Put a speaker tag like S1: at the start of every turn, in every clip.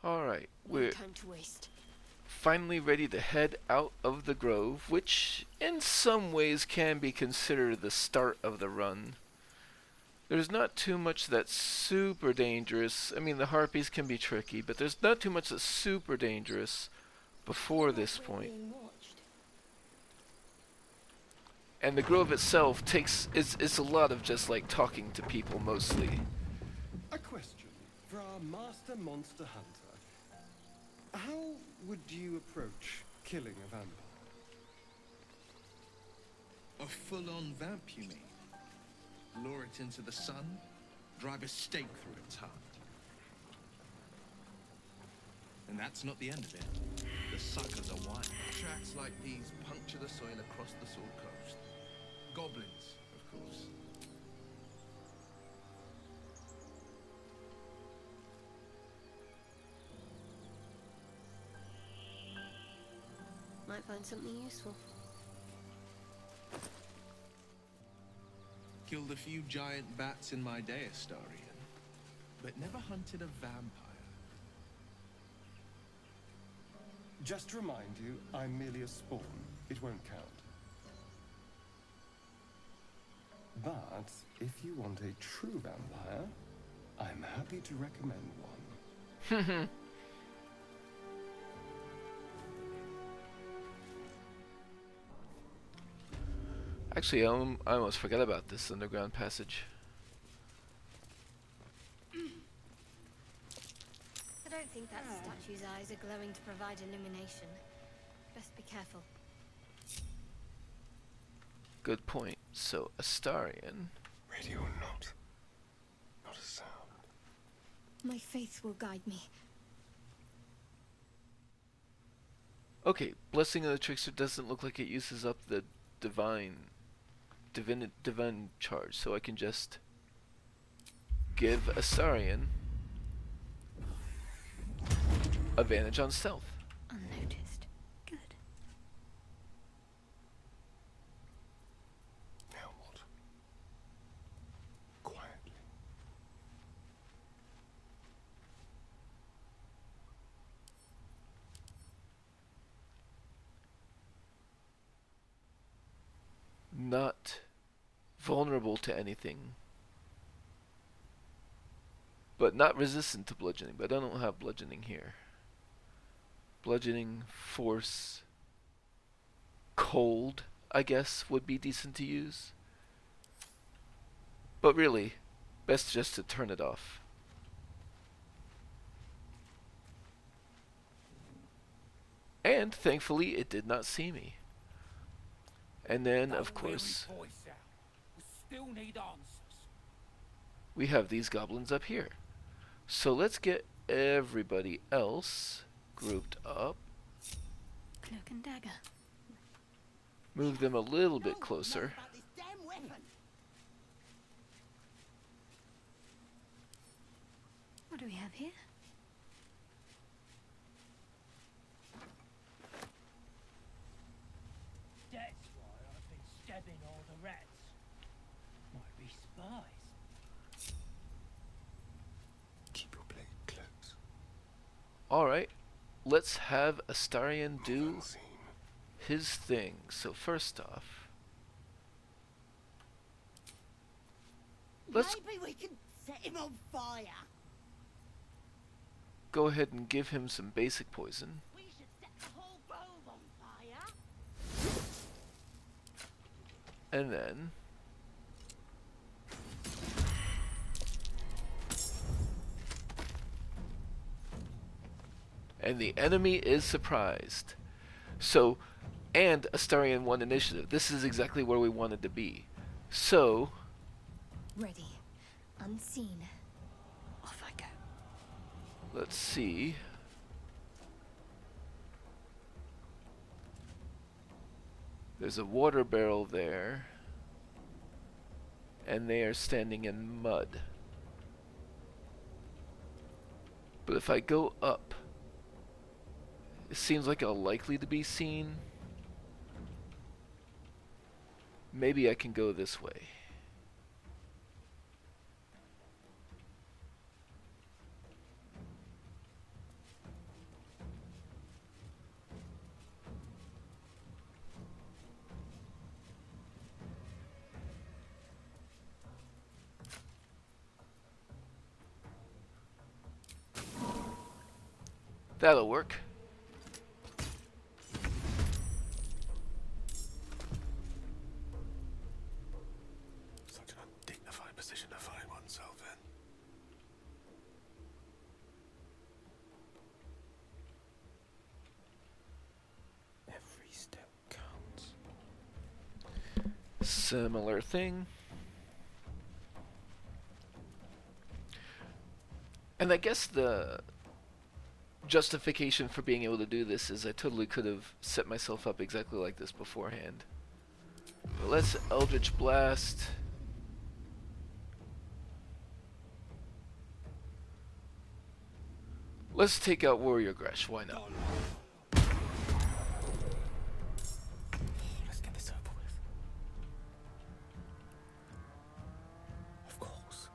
S1: Alright,
S2: No
S1: we're
S2: time to waste.
S1: finally ready to head out of the grove, which in some ways can be considered the start of the run. There's not too much that's super dangerous. I mean, the harpies can be tricky, but there's not too much that's super dangerous before this point. And the grove itself it's a lot of just like talking to people mostly.
S3: A question for our master monster hunter. How would you approach killing a vampire?
S4: A full-on vamp, you mean? Lure it into the sun, drive a stake through its heart. And that's not the end of it. The suckers are wild. Tracks like these puncture the soil across the Sword Coast. Goblins, of course.
S2: Might find something useful.
S4: Killed a few giant bats in my day, Astarion, but never hunted a vampire.
S3: Just to remind you, I'm merely a spawn. It won't count. But if you want a true vampire, I'm happy to recommend one.
S1: Actually, I almost forgot about this underground passage.
S2: I don't think that statue's eyes are glowing to provide illumination. Best be careful.
S1: Good point. So, Astarion.
S3: Ready or not? Not a sound.
S2: My faith will guide me.
S1: Okay, Blessing of the Trickster doesn't look like it uses up the divine charge, so I can just give Astarion advantage on stealth.
S2: Unnoticed. Good.
S3: Now what? Quietly.
S1: Not vulnerable to anything, but not resistant to bludgeoning. But I don't have bludgeoning here. Bludgeoning, force, cold, I guess, would be decent to use. But really, best just to turn it off. And thankfully, it did not see me. And then, of course, we have these goblins up here. So let's get everybody else grouped up.
S2: Cloak and dagger.
S1: Move them a little bit closer.
S2: What do we have here?
S5: That's why I've been stabbing all the rats. Might be spies.
S3: Keep your blade close.
S1: Alright, let's have Astarion do his thing. So first off, let's
S6: Maybe we can set him on fire.
S1: go ahead and give him some basic poison.
S6: We should set the whole grove on fire.
S1: And then the enemy is surprised. So, and Astarion won initiative. This is exactly where we wanted to be. So,
S2: Ready. Unseen. Off I go.
S1: let's see. There's a water barrel there. And they are standing in mud. But if I go up, it seems like I'm likely to be seen. Maybe I can go this way. That'll work.
S7: Such an undignified position to find oneself in. Every step counts.
S1: Similar thing. And I guess the justification for being able to do this is I totally could have set myself up exactly like this beforehand. But let's Eldritch Blast. Let's take out Warrior Gresh, why not?
S7: Let's get this over with. Of course.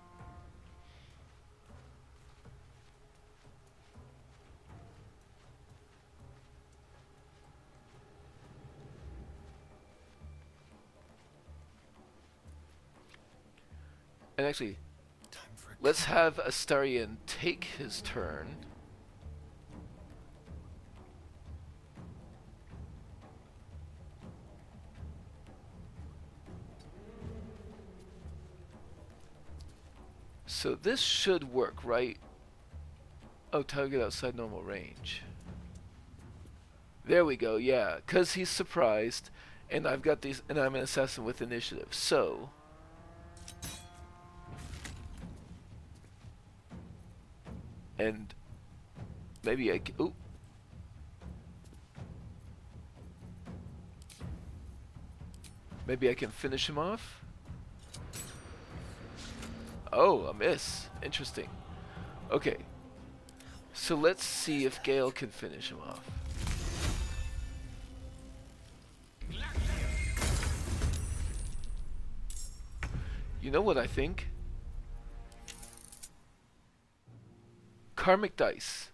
S1: And actually,
S7: Time for a
S1: let's have Astarion take his turn. So this should work, right? Oh, target outside normal range. There we go, yeah. Because he's surprised, and I've got these, and I'm an assassin with initiative. So, and maybe I can, ooh. Maybe I can finish him off. Oh, a miss. Interesting. Okay. So let's see if Gale can finish him off. You know what I think? Karmic Dice.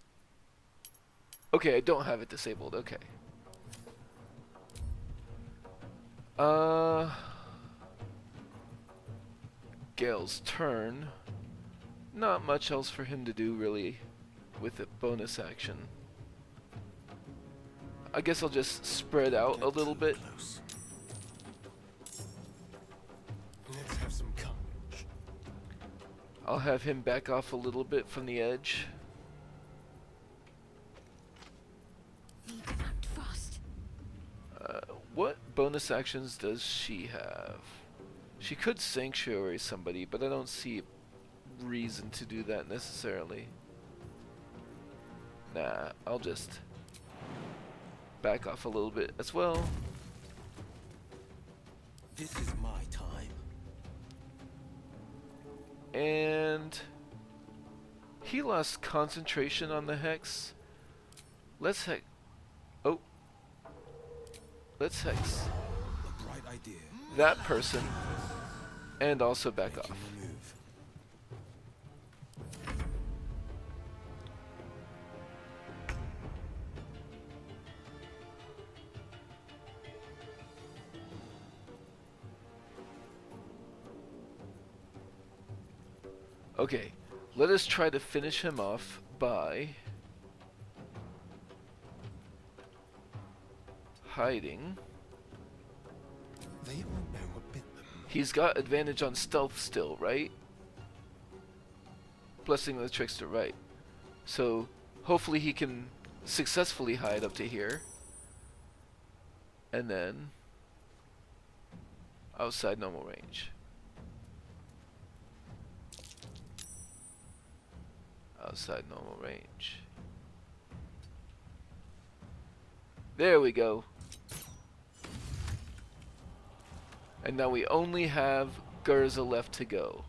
S1: Okay, I don't have it disabled. Okay. Gale's turn. Not much else for him to do, really, with a bonus action. I guess I'll just spread out a little bit.
S7: close. Let's have some courage.
S1: I'll have him back off a little bit from the edge.
S2: Need to act fast.
S1: What bonus actions does she have? She could sanctuary somebody, but I don't see reason to do that necessarily. Nah, I'll just back off a little bit as well.
S7: This is my time.
S1: And he lost concentration on the hex. Let's hex. Oh. Let's hex
S7: A bright idea.
S1: that person and also back off.
S7: Making a move.
S1: Okay, let us try to finish him off by hiding.
S7: They all know what bit them.
S1: He's got advantage on stealth still, right? Blessing of the Trickster, right. So, hopefully he can successfully hide up to here. And then outside normal range. Outside normal range. There we go. And now we only have Gurza left to go.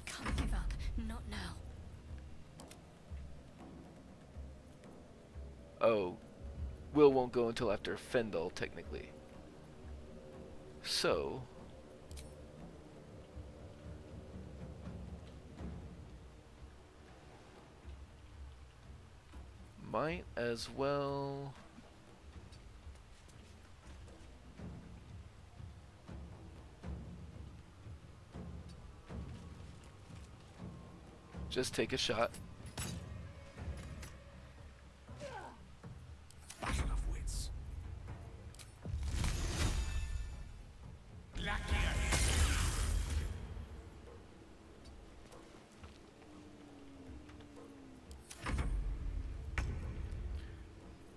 S2: Can't give up. Not now.
S1: Oh, Wyll won't go until after Findal, technically. So, might as well Just take a shot.
S7: Battle of wits.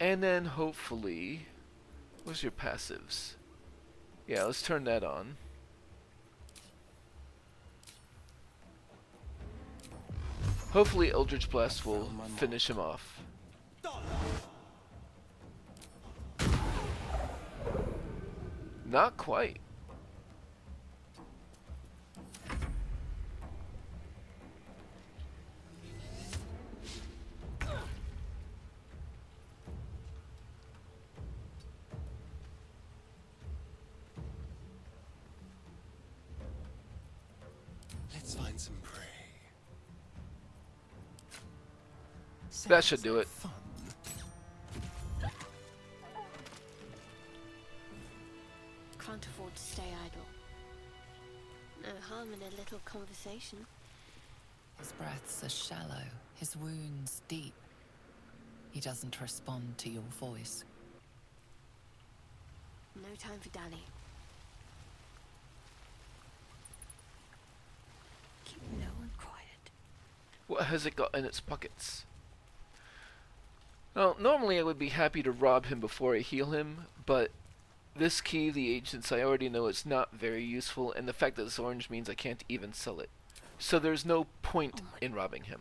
S1: And then hopefully, what's your passives? Yeah, let's turn that on. Hopefully Eldritch Blast will finish him off. Not quite.
S7: Let's find some prey.
S1: That should do it.
S7: Fun.
S2: Can't afford to stay idle. No harm in a little conversation.
S8: His breaths are shallow, his wounds deep. He doesn't respond to your voice.
S2: No time for dally. Keep low and quiet.
S1: What has it got in its pockets? Well, normally I would be happy to rob him before I heal him, but this key, the agents, I already know it's not very useful, and the fact that it's orange means I can't even sell it. So there's no point in robbing him.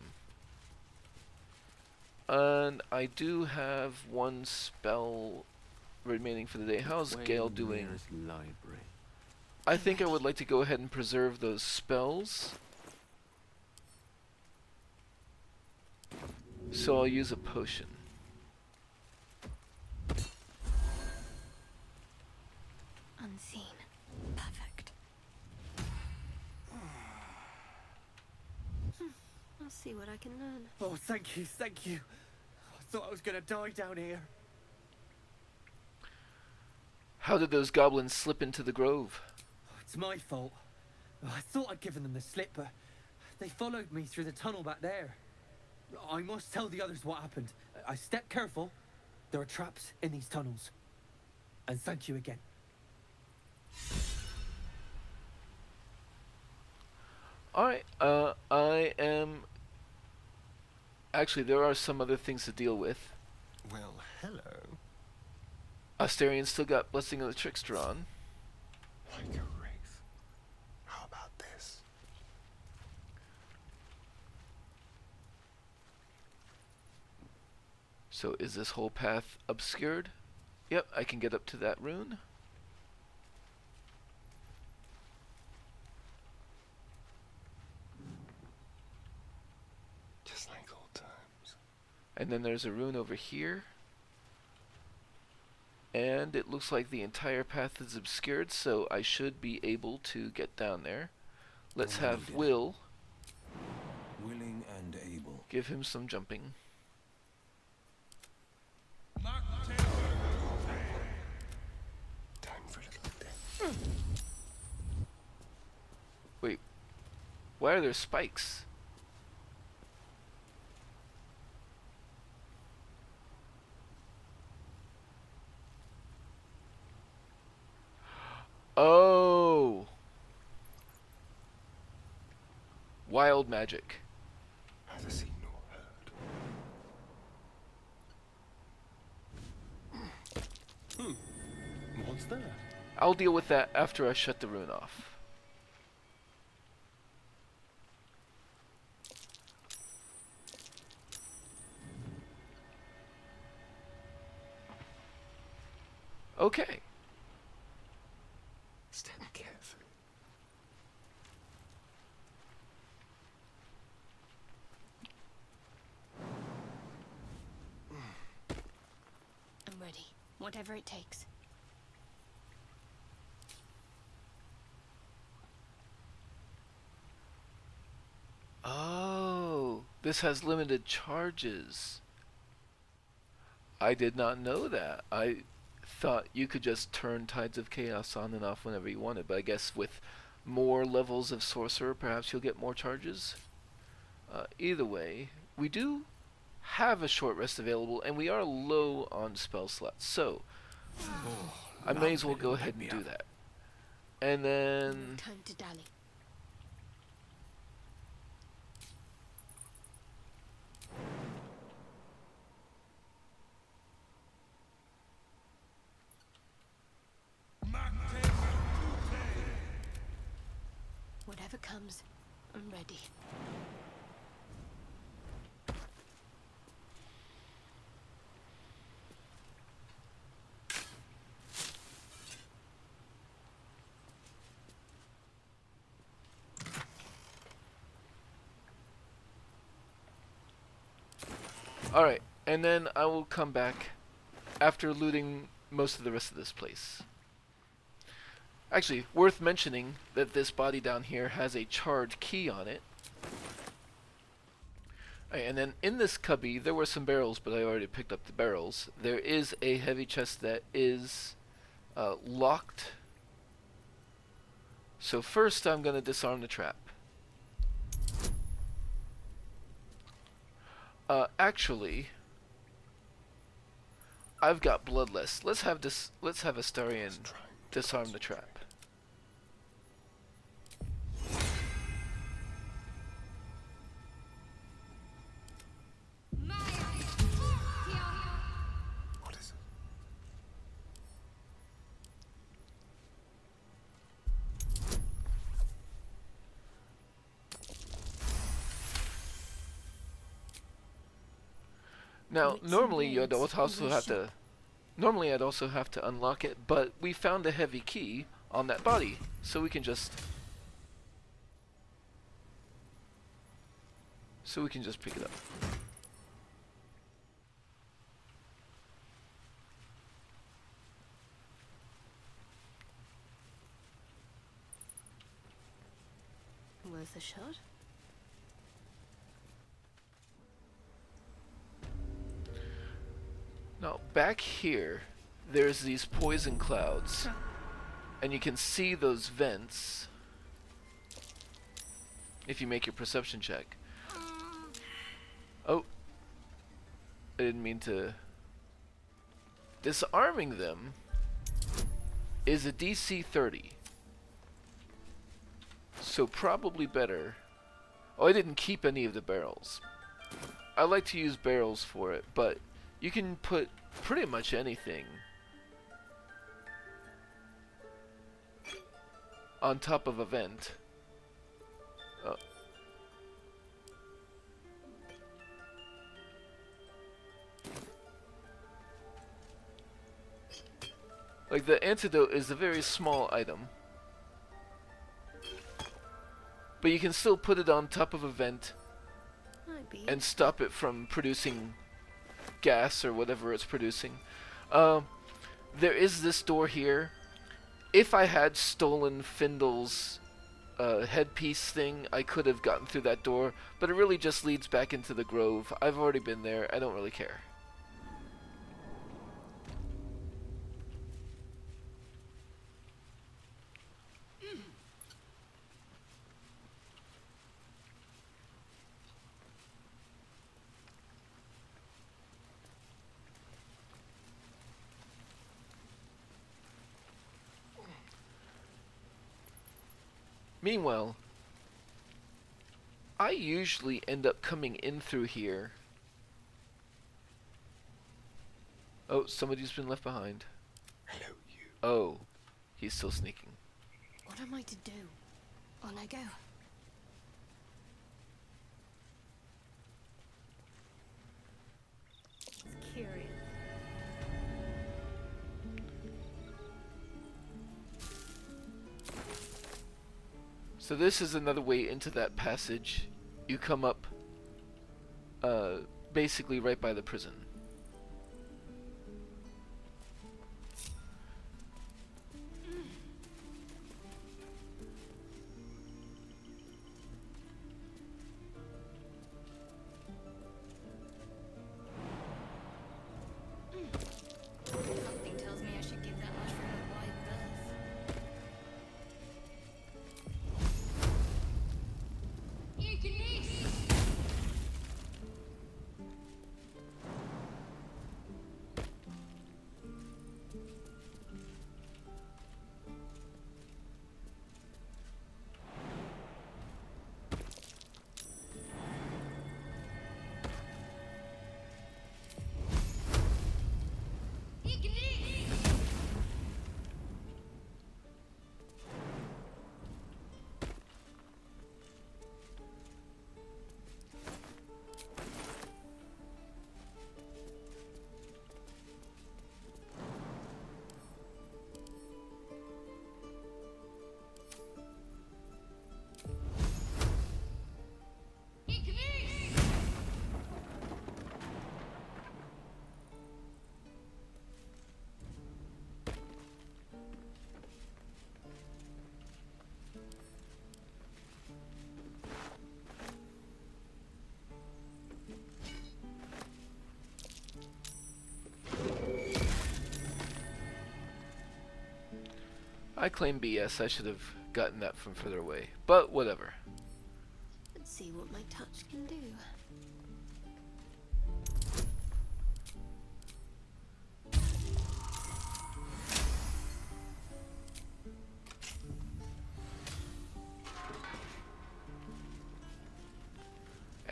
S1: And I do have one spell remaining for the day. How's Gale doing?
S7: Library.
S1: I think I would like to go ahead and preserve those spells. So I'll use a potion.
S2: Unseen. Perfect. I'll see what I can learn.
S5: Oh, thank you, thank you. I thought I was gonna die down here.
S1: How did those goblins slip into the grove?
S5: It's my fault. I thought I'd given them the slip, but they followed me through the tunnel back there. I must tell the others what happened. I stepped careful. There are traps in these tunnels. And thank you again.
S1: Alright, I am... Actually, there are some other things to deal with.
S7: Well, hello.
S1: Astarion still got Blessing of the Trickster on.
S7: Like a wraith. How about this?
S1: So is this whole path obscured? Yep, I can get up to that rune.
S7: Just like old times.
S1: And then there's a rune over here. And it looks like the entire path is obscured, so I should be able to get down there. Let's have Wyll.
S9: Willing and able.
S1: Give him some jumping.
S7: Time for a little death.
S1: Wait, why are there spikes? Oh! Wild magic.
S7: Neither seen nor heard.
S3: What's that?
S1: I'll deal with that after I shut the rune off. Okay.
S7: Step carefully.
S2: I'm ready. Whatever it takes.
S1: Oh, this has limited charges. I did not know that. I thought you could just turn Tides of Chaos on and off whenever you wanted, but I guess with more levels of Sorcerer, perhaps you'll get more charges? Either way, we do have a short rest available, and we are low on spell slots, so I may as well go ahead and do that. And then
S2: Time to dally. Whatever comes, I'm ready.
S1: alright, and then I will come back after looting most of the rest of this place. Actually, worth mentioning that this body down here has a charred key on it. Alright, and then in this cubby, there were some barrels, but I already picked up the barrels. There is a heavy chest that is locked. So first I'm going to disarm the trap. Actually, I've got bloodless. Let's have Astarion disarm the trap.
S7: What is it?
S1: Now, normally I'd also have to unlock it, but we found a heavy key on that body, so we can just pick it up.
S2: Worth a shot?
S1: Now, back here, there's these poison clouds, and you can see those vents if you make your perception check. Oh, I didn't mean to. Disarming them is a DC 30, so probably better. Oh, I didn't keep any of the barrels. I like to use barrels for it, but you can put pretty much anything on top of a vent. Oh. Like, the antidote is a very small item, but you can still put it on top of a vent and stop it from producing gas or whatever it's producing. There is this door here. If I had stolen Findal's headpiece thing, I could have gotten through that door, but it really just leads back into the grove. I've already been there. I don't really care. Meanwhile, I usually end up coming in through here. Oh, somebody's been left behind.
S7: Hello, you.
S1: Oh, he's still sneaking.
S2: What am I to do? On I go. It's curious.
S1: So this is another way into that passage. You come up basically right by the prison.
S2: Something tells me I should give that mushroom a wide berth.
S1: I claim BS. I should have gotten that from further away. But whatever.
S2: Let's see what my touch can do.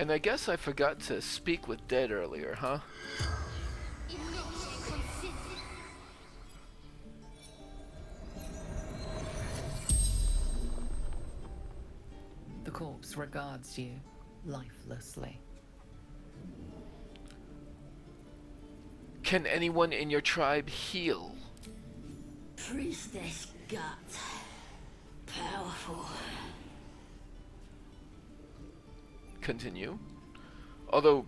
S1: And I guess I forgot to speak with Dead earlier, huh?
S8: The corpse regards you lifelessly.
S1: Can anyone in your tribe heal?
S6: Priestess Gut. Powerful.
S1: Continue. Although,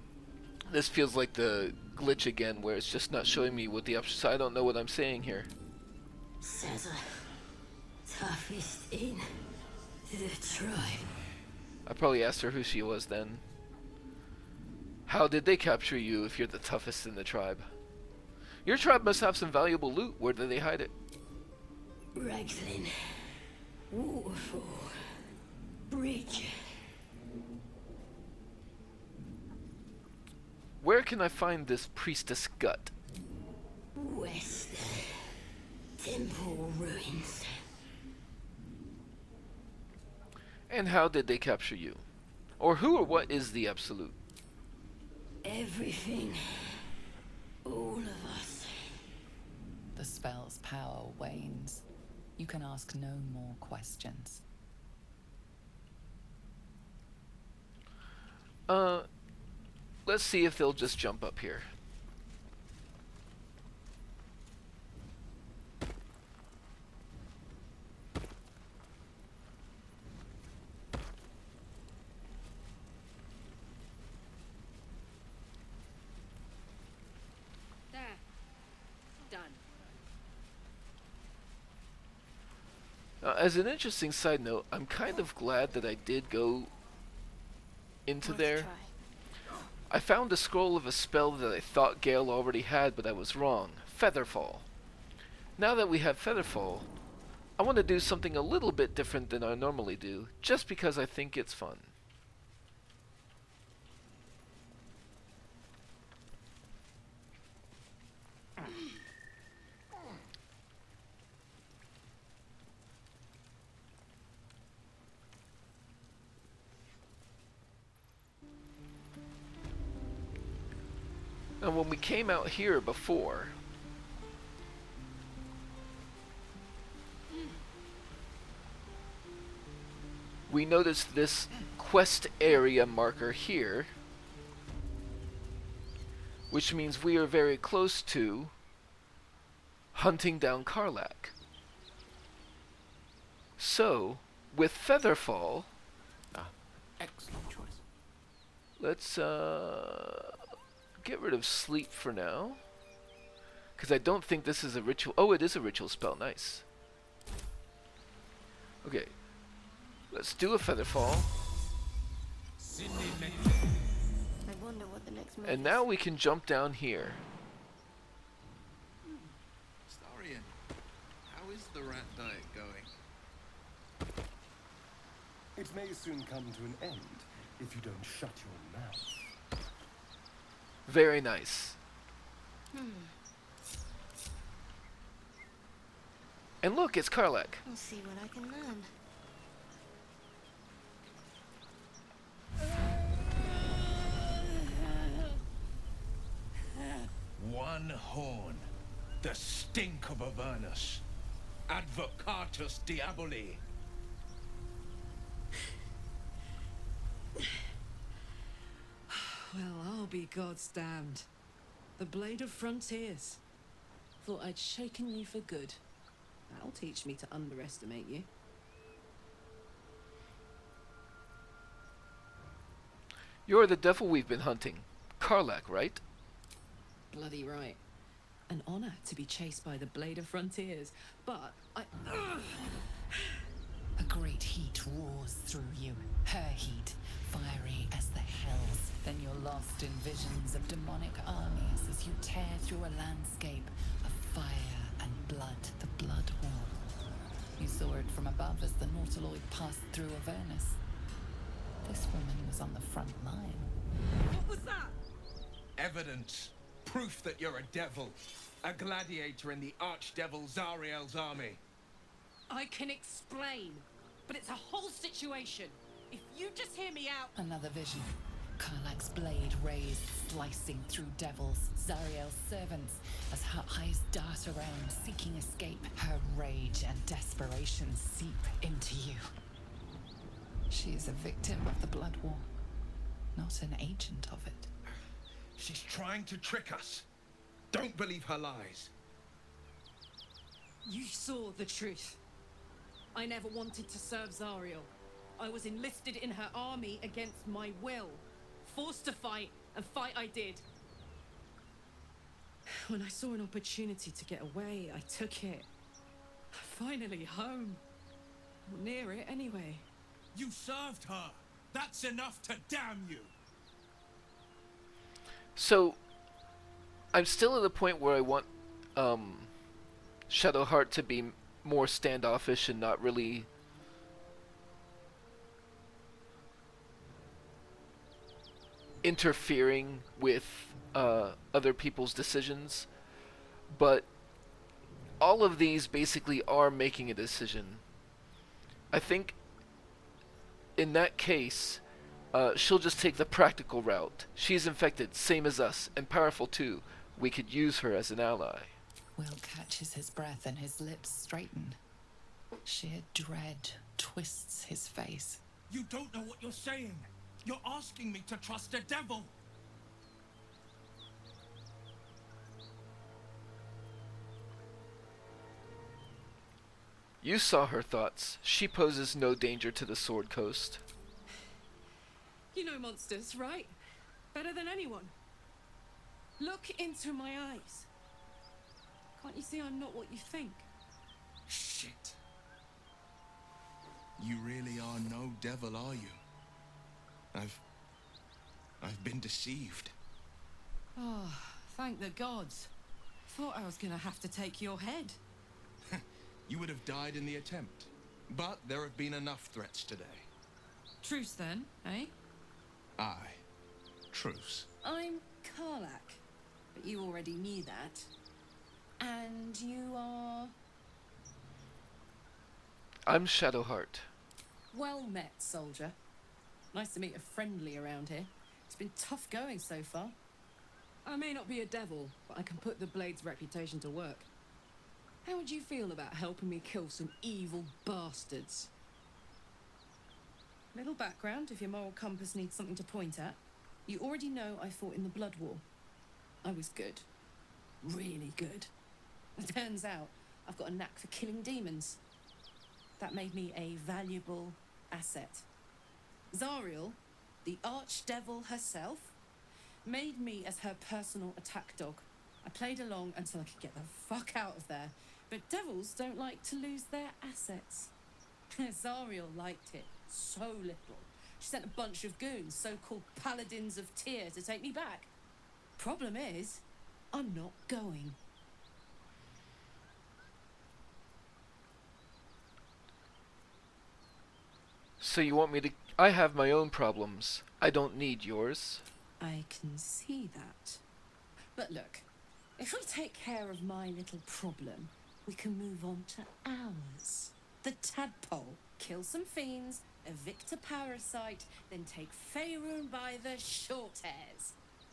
S1: this feels like the glitch again, where it's just not showing me what the options. So I don't know what I'm saying here.
S6: Sazza. Toughest in the tribe.
S1: I probably asked her who she was then. How did they capture you if you're the toughest in the tribe? Your tribe must have some valuable loot. Where do they hide it?
S6: Ragslin. Waterfall. Bridge.
S1: Where can I find this priestess Gut?
S6: West. Temple ruins.
S1: And how did they capture you? Or who or what is the Absolute?
S6: Everything. All of us.
S8: The spell's power wanes. You can ask no more questions.
S1: Let's see if they'll just jump up here.
S10: There. Done.
S1: As an interesting side note, I'm kind of glad that I did go into
S2: Worth a
S1: there.
S2: try.
S1: I found a scroll of a spell that I thought Gale already had, but I was wrong. Featherfall. Now that we have Featherfall, I want to do something a little bit different than I normally do, just because I think it's fun. And when we came out here before, we noticed this quest area marker here, which means we are very close to hunting down Karlach. So, with Featherfall,
S7: Excellent choice.
S1: let's get rid of sleep for now, because I don't think this is a ritual. Oh, it is a ritual spell. Nice. Okay, let's do a Featherfall,
S2: I wonder what the next move
S1: and
S2: is.
S1: now we can jump down here.
S4: Astarion, how is the rat diet going?
S3: It may soon come to an end if you don't shut your mouth.
S1: Very nice. And look, it's Karlach.
S2: We'll see what I can learn.
S4: One horn. The stink of Avernus. Advocatus Diaboli.
S10: Well, I'll be God's damned. The Blade of Frontiers. Thought I'd shaken you for good. That'll teach me to underestimate you.
S1: You're the devil we've been hunting. Karlach, right?
S10: Bloody right. An honor to be chased by the Blade of Frontiers. But I...
S8: A great heat roars through you, her heat, fiery as the hells. Then you're lost in visions of demonic armies as you tear through a landscape of fire and blood, the blood wall. You saw it from above as the Nautiloid passed through Avernus. This woman was on the front line.
S10: What was that?
S4: Evidence. Proof that you're a devil. A gladiator in the archdevil Zariel's army.
S10: I can explain, but it's a whole situation. If you just hear me out...
S8: Another vision. Karlach's blade raised, slicing through devils, Zariel's servants, as her eyes dart around, seeking escape. Her rage and desperation seep into you. She is a victim of the Blood War, not an agent of it.
S4: She's trying to trick us. Don't believe her lies.
S10: You saw the truth. I never wanted to serve Zariel. I was enlisted in her army against my will. Forced to fight, and fight I did. When I saw an opportunity to get away, I took it. Finally home. Or near it, anyway.
S11: You served her. That's enough to damn you.
S1: So, I'm still at the point where I want Shadowheart to be more standoffish and not really interfering with other people's decisions, but all of these basically are making a decision. I think in that case, she'll just take the practical route. She's infected, same as us, and powerful too. We could use her as an ally.
S8: Wyll catches his breath and his lips straighten. Sheer dread twists his face.
S11: You don't know what you're saying. You're asking me to trust a devil.
S1: You saw her thoughts. She poses no danger to the Sword Coast.
S10: You know monsters, right? Better than anyone. Look into my eyes. Can't you see I'm not what you think?
S4: Shit. You really are no devil, are you? I've been deceived.
S10: Oh, thank the gods. Thought I was gonna have to take your head.
S4: You would have died in the attempt. But there have been enough threats today.
S10: Truce then, eh?
S4: Aye. Truce.
S10: I'm Karlach, but you already knew that. And you are...
S1: I'm Shadowheart.
S10: Well met, soldier. Nice to meet a friendly around here. It's been tough going so far. I may not be a devil, but I can put the Blade's reputation to work. How would you feel about helping me kill some evil bastards? Little background, if your moral compass needs something to point at. You already know I fought in the Blood War. I was good. Really good. It turns out I've got a knack for killing demons. That made me a valuable asset. Zariel, the archdevil herself, made me as her personal attack dog. I played along until I could get the fuck out of there. But devils don't like to lose their assets. Zariel liked it so little. She sent a bunch of goons, so-called Paladins of Tyr, to take me back. Problem is, I'm not going.
S1: So you want me to... I have my own problems. I don't need yours.
S10: I can see that. But look, if we take care of my little problem, we can move on to ours. The tadpole. Kill some fiends, evict a parasite, then take Faerun by the short hairs.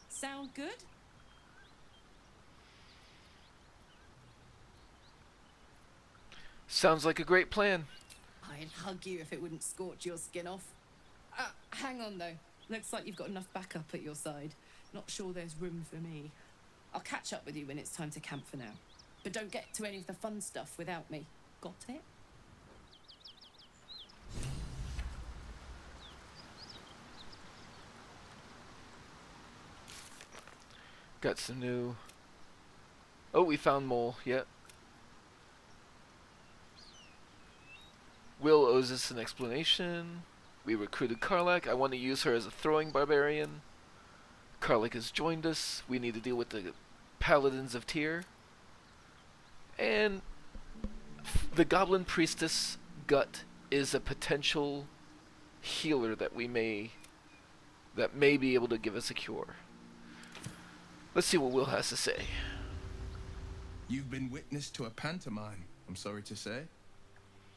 S10: Sound good?
S1: Sounds like a great plan.
S10: I'd hug you if it wouldn't scorch your skin off. Hang on though. Looks like you've got enough backup at your side. Not sure there's room for me. I'll catch up with you when it's time to camp for now. But don't get to any of the fun stuff without me. Got it?
S1: Got some new... Oh, we found Mole. Yep. Wyll owes us an explanation. We recruited Karlach. I want to use her as a throwing barbarian. Karlach has joined us. We need to deal with the Paladins of Tyr. And the Goblin Priestess gut is a potential healer that may be able to give us a cure. Let's see what Wyll has to say.
S4: You've been witness to a pantomime, I'm sorry to say.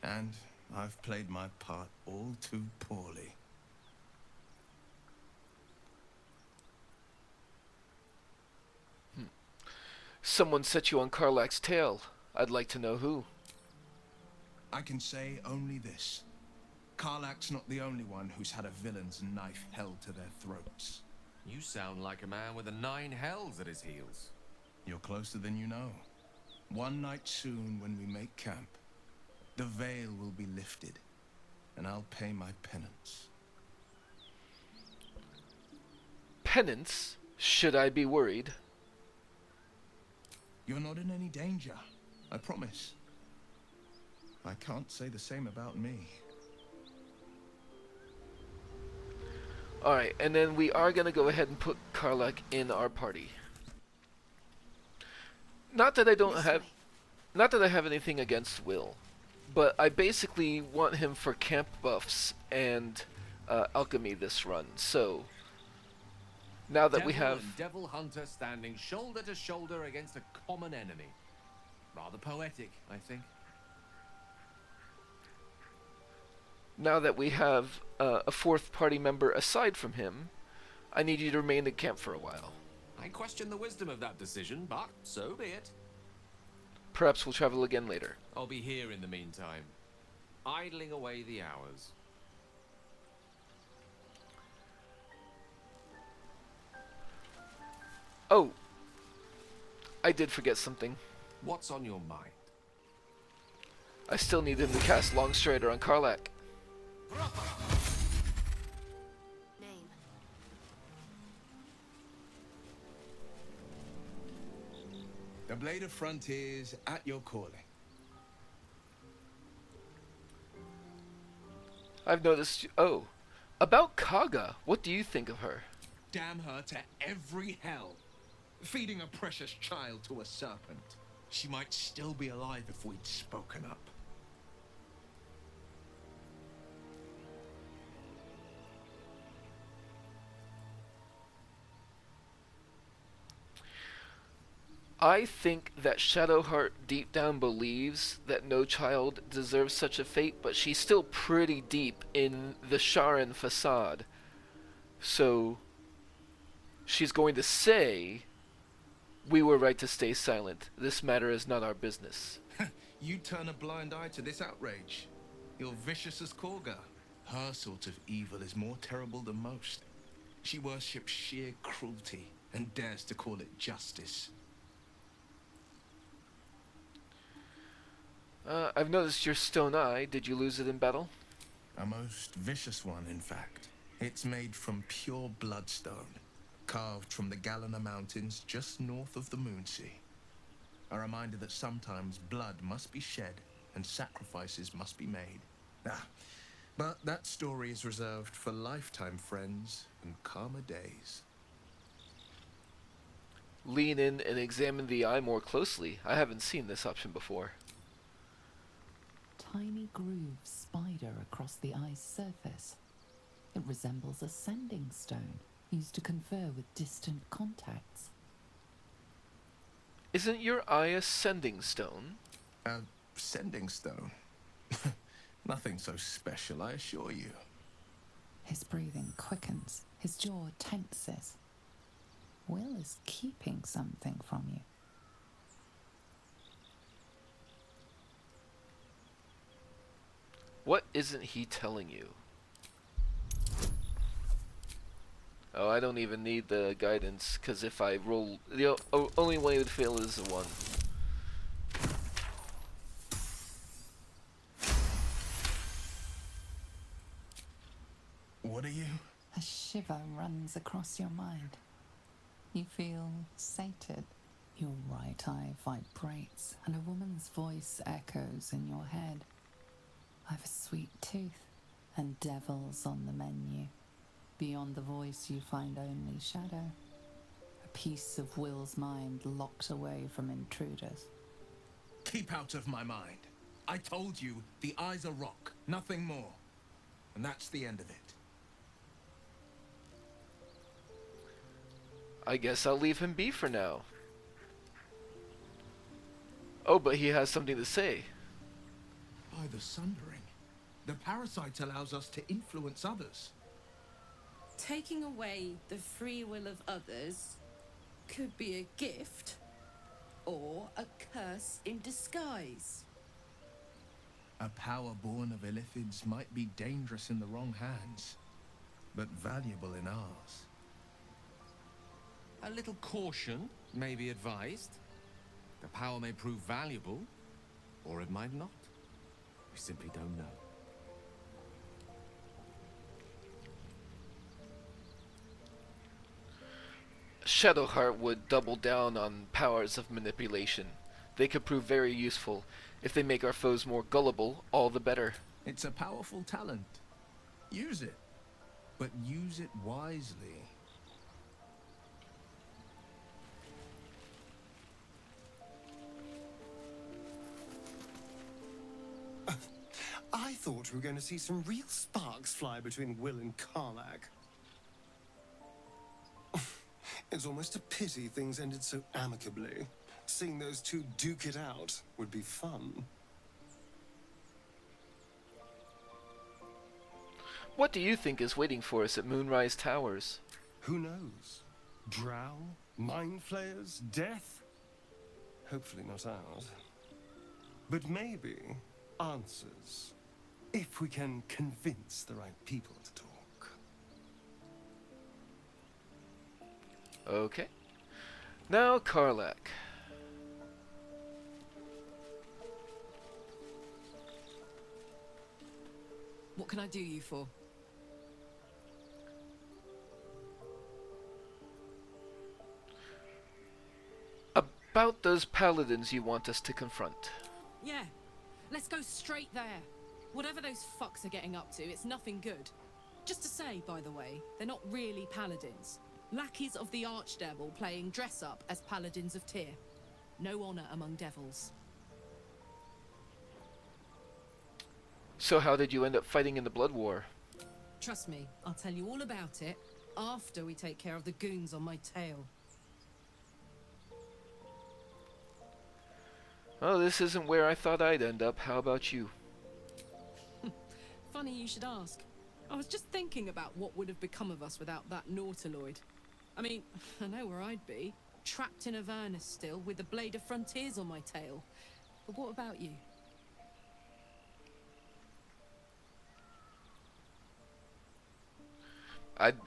S4: And I've played my part all too poorly.
S1: Someone set you on Karlach's tail. I'd like to know who.
S4: I can say only this. Karlach's not the only one who's had a villain's knife held to their throats.
S12: You sound like a man with the 9 hells at his heels.
S4: You're closer than you know. One night soon when we make camp, the veil will be lifted, and I'll pay my penance.
S1: Penance? Should I be worried?
S4: You're not in any danger, I promise. I can't say the same about me.
S1: Alright, and then we are going to go ahead and put Karlach in our party. Not that I have anything against Wyll, but I basically want him for camp buffs and alchemy this run. So now that we have
S12: Devil Hunter standing shoulder to shoulder against a common enemy. Rather poetic, I think.
S1: Now that we have a 4th party member aside from him, I need you to remain in camp for a while.
S12: I question the wisdom of that decision, but so be it.
S1: Perhaps we'll travel again later.
S12: I'll be here in the meantime, idling away the hours.
S1: Oh, I did forget something.
S12: What's on your mind?
S1: I still need him to cast Longstrider on Karlach.
S2: Name.
S4: The Blade of Frontiers at your calling.
S1: I've noticed. Oh, about Kaga. What do you think of her?
S4: Damn her to every hell. Feeding a precious child to a serpent. She might still be alive if we'd spoken up.
S1: I think that Shadowheart deep down believes that no child deserves such a fate, but she's still pretty deep in the Sharan facade. So she's going to say, we were right to stay silent. This matter is not our business.
S4: You turn a blind eye to this outrage. You're vicious as Korga. Her sort of evil is more terrible than most. She worships sheer cruelty and dares to call it justice.
S1: I've noticed your stone eye. Did you lose it in battle?
S4: A most vicious one, in fact. It's made from pure bloodstone, carved from the Galena Mountains just north of the Moonsea. A reminder that sometimes blood must be shed and sacrifices must be made. But that story is reserved for lifetime friends and calmer days.
S1: Lean in and examine the eye more closely. I haven't seen this option before.
S8: Tiny grooves spider across the eye's surface. It resembles a sending stone, used to confer with distant contacts.
S1: Isn't your eye a sending stone?
S4: A sending stone? Nothing so special, I assure you.
S8: His breathing quickens, his jaw tenses. Wyll is keeping something from you.
S1: What isn't he telling you? Oh, I don't even need the guidance, because if I roll... The only way it would fail is a 1.
S4: What are you?
S8: A shiver runs across your mind. You feel sated. Your right eye vibrates, and a woman's voice echoes in your head. I've a sweet tooth, and devils on the menu. Beyond the voice you find only shadow. A piece of Wyll's mind locked away from intruders.
S4: Keep out of my mind. I told you, the eyes are rock, nothing more. And that's the end of it.
S1: I guess I'll leave him be for now. Oh, but he has something to say.
S4: By the Sundering, the parasite allows us to influence others.
S10: Taking away the free will of others could be a gift or a curse in disguise.
S4: A power born of illithids might be dangerous in the wrong hands, but valuable in ours.
S12: A little caution may be advised. The power may prove valuable, or it might not. We simply don't know.
S1: Shadowheart would double down on powers of manipulation. They could prove very useful. If they make our foes more gullible, all the better.
S4: It's a powerful talent. Use it, but use it wisely.
S3: I thought we were going to see some real sparks fly between Wyll and Karlach. It's almost a pity things ended so amicably. Seeing those two duke it out would be fun.
S1: What do you think is waiting for us at Moonrise Towers?
S3: Who knows? Drow? Mind flayers? Death? Hopefully not ours. But maybe answers. If we can convince the right people to talk.
S1: Okay. Now, Karlach.
S13: What can I do you for?
S1: About those paladins you want us to confront.
S13: Yeah, let's go straight there. Whatever those fucks are getting up to, it's nothing good. Just to say, by the way, they're not really paladins. Lackeys of the Archdevil playing dress-up as Paladins of Tyr. No honor among devils.
S1: So how did you end up fighting in the Blood War?
S13: Trust me, I'll tell you all about it after we take care of the goons on my tail.
S1: Oh, this isn't where I thought I'd end up. How about you?
S13: Funny you should ask. I was just thinking about what would have become of us without that Nautiloid. I mean, I know where I'd be. Trapped in Avernus still, with the Blade of Frontiers on my tail. But what about you?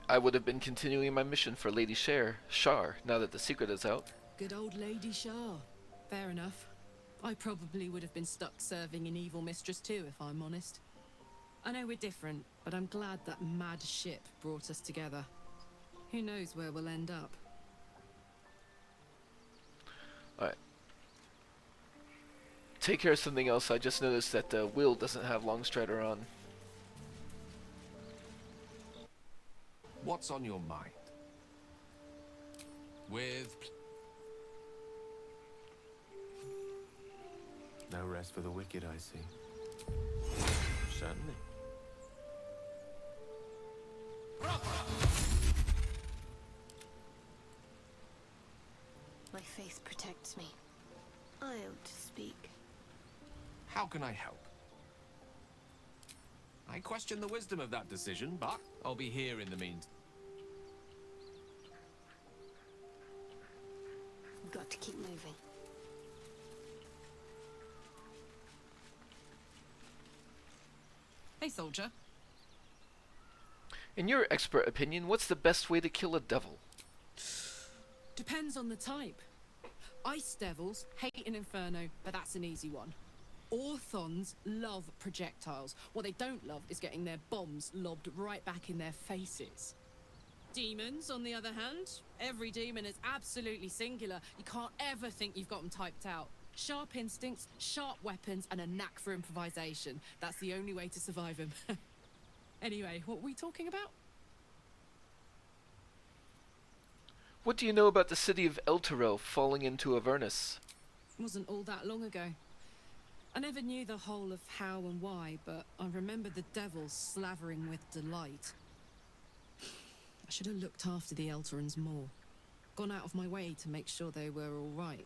S1: I would have been continuing my mission for Lady Shar, now that the secret is out.
S13: Good old Lady Shar. Fair enough. I probably would have been stuck serving an evil mistress too, if I'm honest. I know we're different, but I'm glad that mad ship brought us together. Who knows where we'll end up?
S1: Alright. Take care of something else. I just noticed that Wyll doesn't have Longstrider on.
S12: What's on your mind? With...
S7: No rest for the wicked, I see. Certainly.
S2: My faith protects me. I ought to speak.
S12: How can I help? I question the wisdom of that decision, but I'll be here in the meantime.
S2: We've got to keep moving.
S13: Hey, soldier.
S1: In your expert opinion, what's the best way to kill a devil?
S13: Depends on the type. Ice devils hate an inferno, but that's an easy one. Orthons love projectiles. What they don't love is getting their bombs lobbed right back in their faces. Demons, on the other hand, every demon is absolutely singular. You can't ever think you've got them typed out. Sharp instincts, sharp weapons, and a knack for improvisation. That's the only way to survive them. Anyway, what were we talking about?
S1: What do you know about the city of Elturel falling into Avernus?
S13: Wasn't all that long ago. I never knew the whole of how and why, but I remember the devils slavering with delight. I should have looked after the Elterans more. Gone out of my way to make sure they were all right.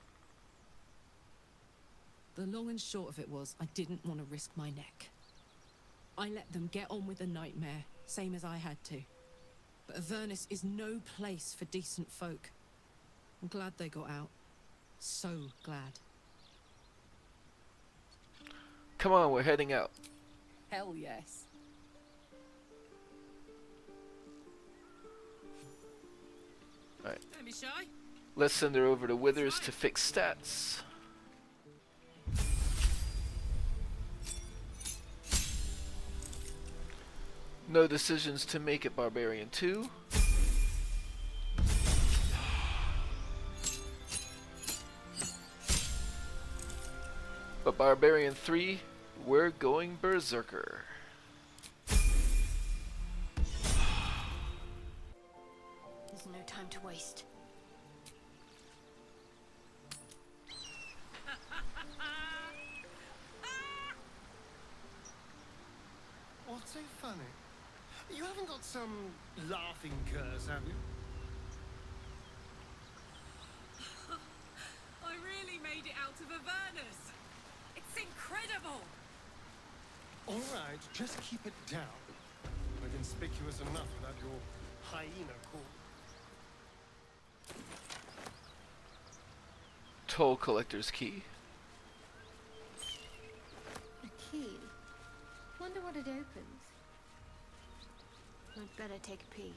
S13: The long and short of it was, I didn't want to risk my neck. I let them get on with the nightmare, same as I had to. But Avernus is no place for decent folk. I'm glad they got out. So glad.
S1: Come on, we're heading out.
S13: Hell yes.
S1: Alright.
S13: Don't be shy.
S1: Let's send her over to Withers to fix stats. No decisions to make at Barbarian 2. But Barbarian 3, we're going Berserker.
S2: There's no time to waste.
S3: What's so funny? You haven't got some laughing curse, have you?
S13: I really made it out of Avernus. It's incredible.
S3: All right, just keep it down. We're conspicuous enough without your hyena call.
S1: Toll Collector's Key.
S2: A key? Wonder what it opens. I'd better take a peek.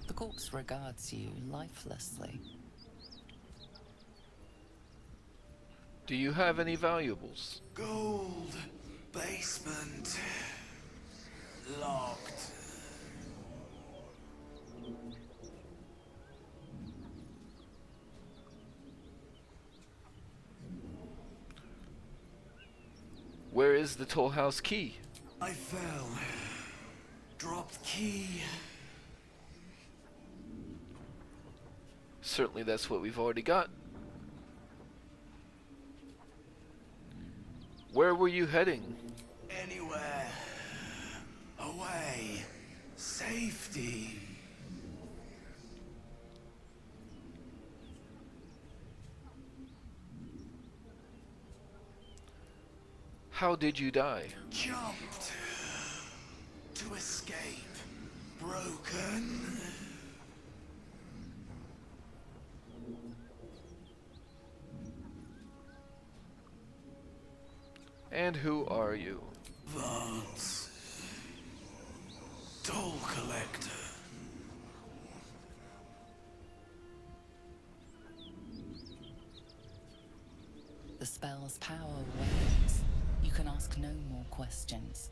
S8: The corpse regards you lifelessly.
S1: Do you have any valuables?
S14: Gold. Basement. Locked.
S1: Where is the toll house key?
S14: I fell. Dropped key.
S1: Certainly that's what we've already got. Where were you heading?
S14: Anywhere. Away. Safety.
S1: How did you die?
S14: Jumped. To escape. Broken.
S1: And who are you?
S14: Vance. Toll collector.
S8: The spell's power wanes. You can ask no more questions.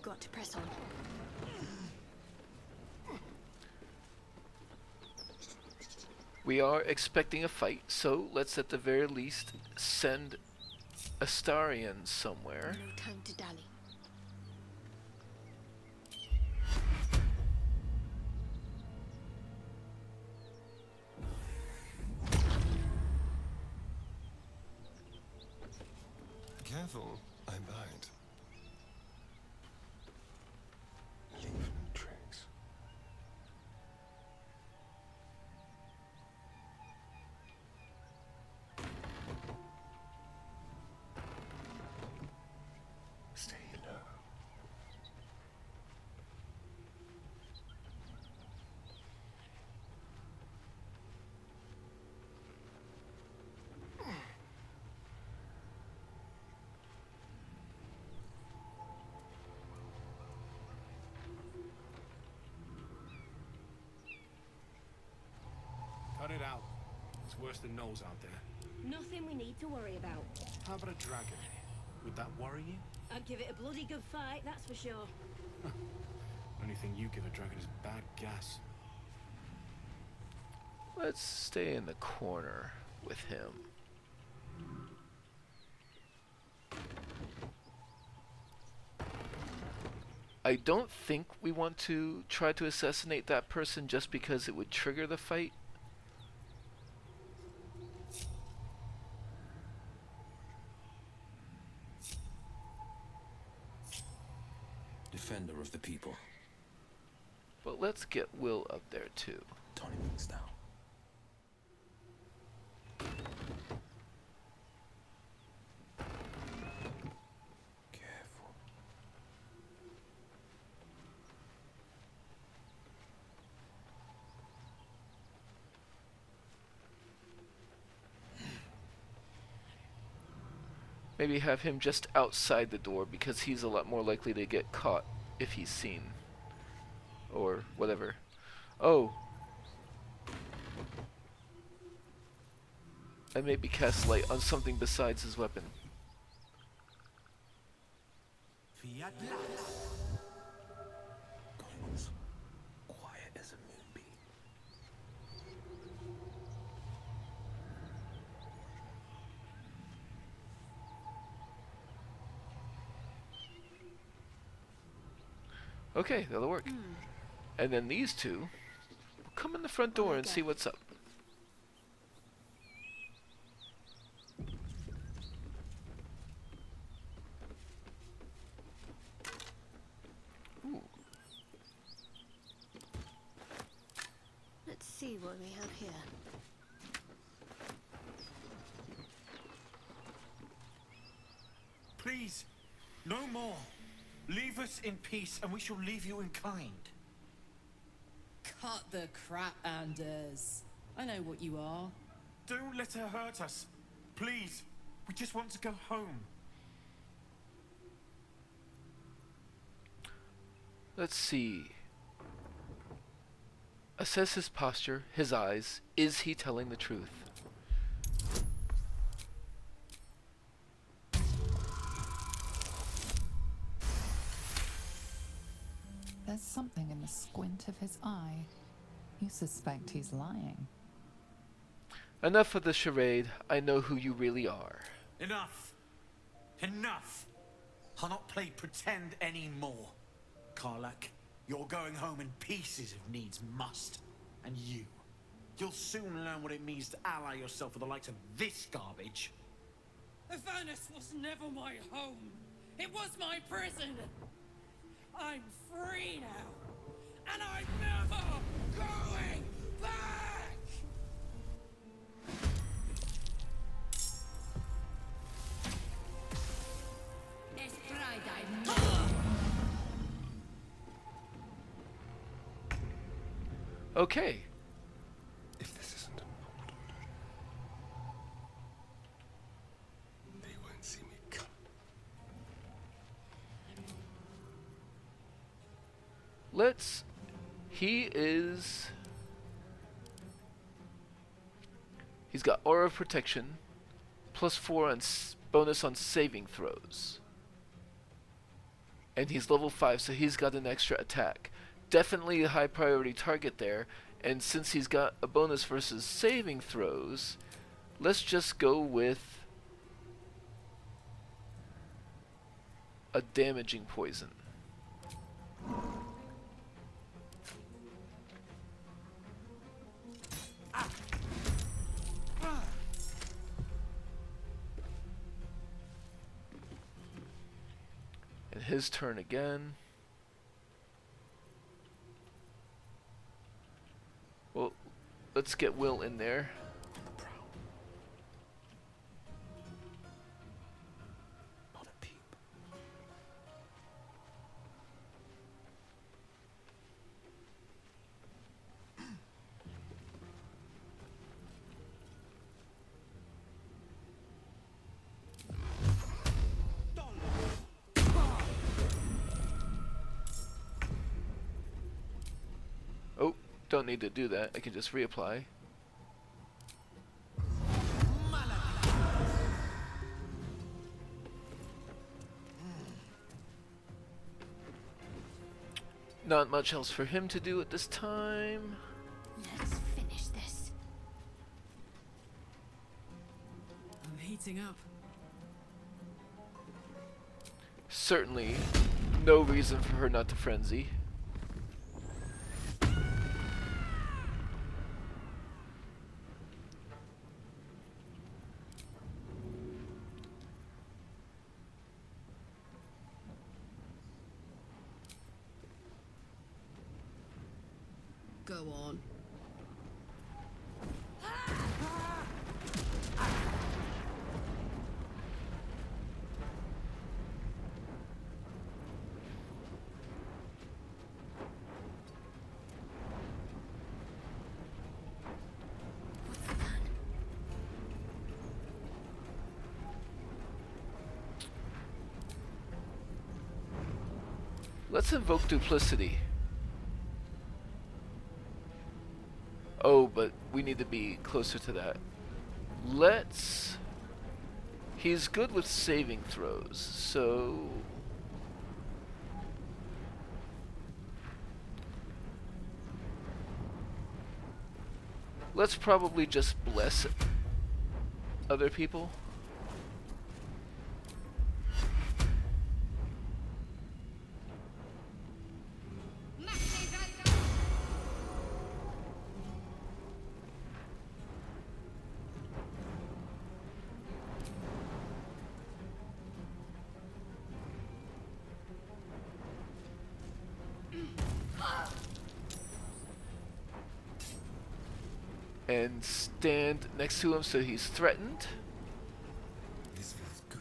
S2: Got to press on.
S1: We are expecting a fight, so let's at the very least send Astarion somewhere.
S2: No time to dally.
S3: Careful, I bite. Leave no trace. Stay low.
S7: Cut it out. It's worse than nose out there.
S6: Nothing we need to worry about.
S7: How about a dragon? Would that worry you?
S6: I'd give it a bloody good fight, that's for sure.
S7: Only thing you give a dragon is bad gas.
S1: Let's stay in the corner with him. I don't think we want to try to assassinate that person just because it would trigger the fight.
S9: Defender of the people.
S1: But let's get Wyll up there too.
S9: Tony things down. Careful.
S1: Maybe have him just outside the door because he's a lot more likely to get caught if he's seen. Or whatever. Oh! And maybe cast light on something besides his weapon.
S9: Going as quiet as a moonbeam.
S1: Okay, that'll work. And then these two will come in the front door and see what's up. Ooh.
S2: Let's see what we have here.
S11: Please, no more. Leave us in peace, and we shall leave you in kind.
S10: Cut the crap, Anders. I know what you are.
S11: Don't let her hurt us. Please, we just want to go home.
S1: Let's see. Assess his posture, his eyes. Is he telling the truth?
S8: There's something in the squint of his eye. You suspect he's lying.
S1: Enough of the charade. I know who you really are.
S11: Enough. Enough. I'll not play pretend anymore. Karlach, you're going home in pieces if needs must. And you'll soon learn what it means to ally yourself with the likes of this garbage.
S10: Avernus was never my home. It was my prison. I'm free now. And I'm never going back!
S6: There's pride I know.
S1: Okay.
S3: If this isn't an old order, they won't see me come.
S1: He's got aura protection, +4 on bonus on saving throws. And he's level 5, so he's got an extra attack. Definitely a high priority target there, and since he's got a bonus versus saving throws, let's just go with a damaging poison. And his turn again. Well, let's get Wyll in there.
S9: Not a peep.
S1: Oh, don't need to do that. I can just reapply. Not much else for him to do at this time.
S2: Let's finish this.
S13: I'm heating up.
S1: Certainly no reason for her not to frenzy.
S13: Go on.
S1: Let's invoke duplicity. Oh, but we need to be closer to that. Let's... He's good with saving throws, so... Let's probably just bless other people. And stand next to him so he's threatened.
S3: This feels good.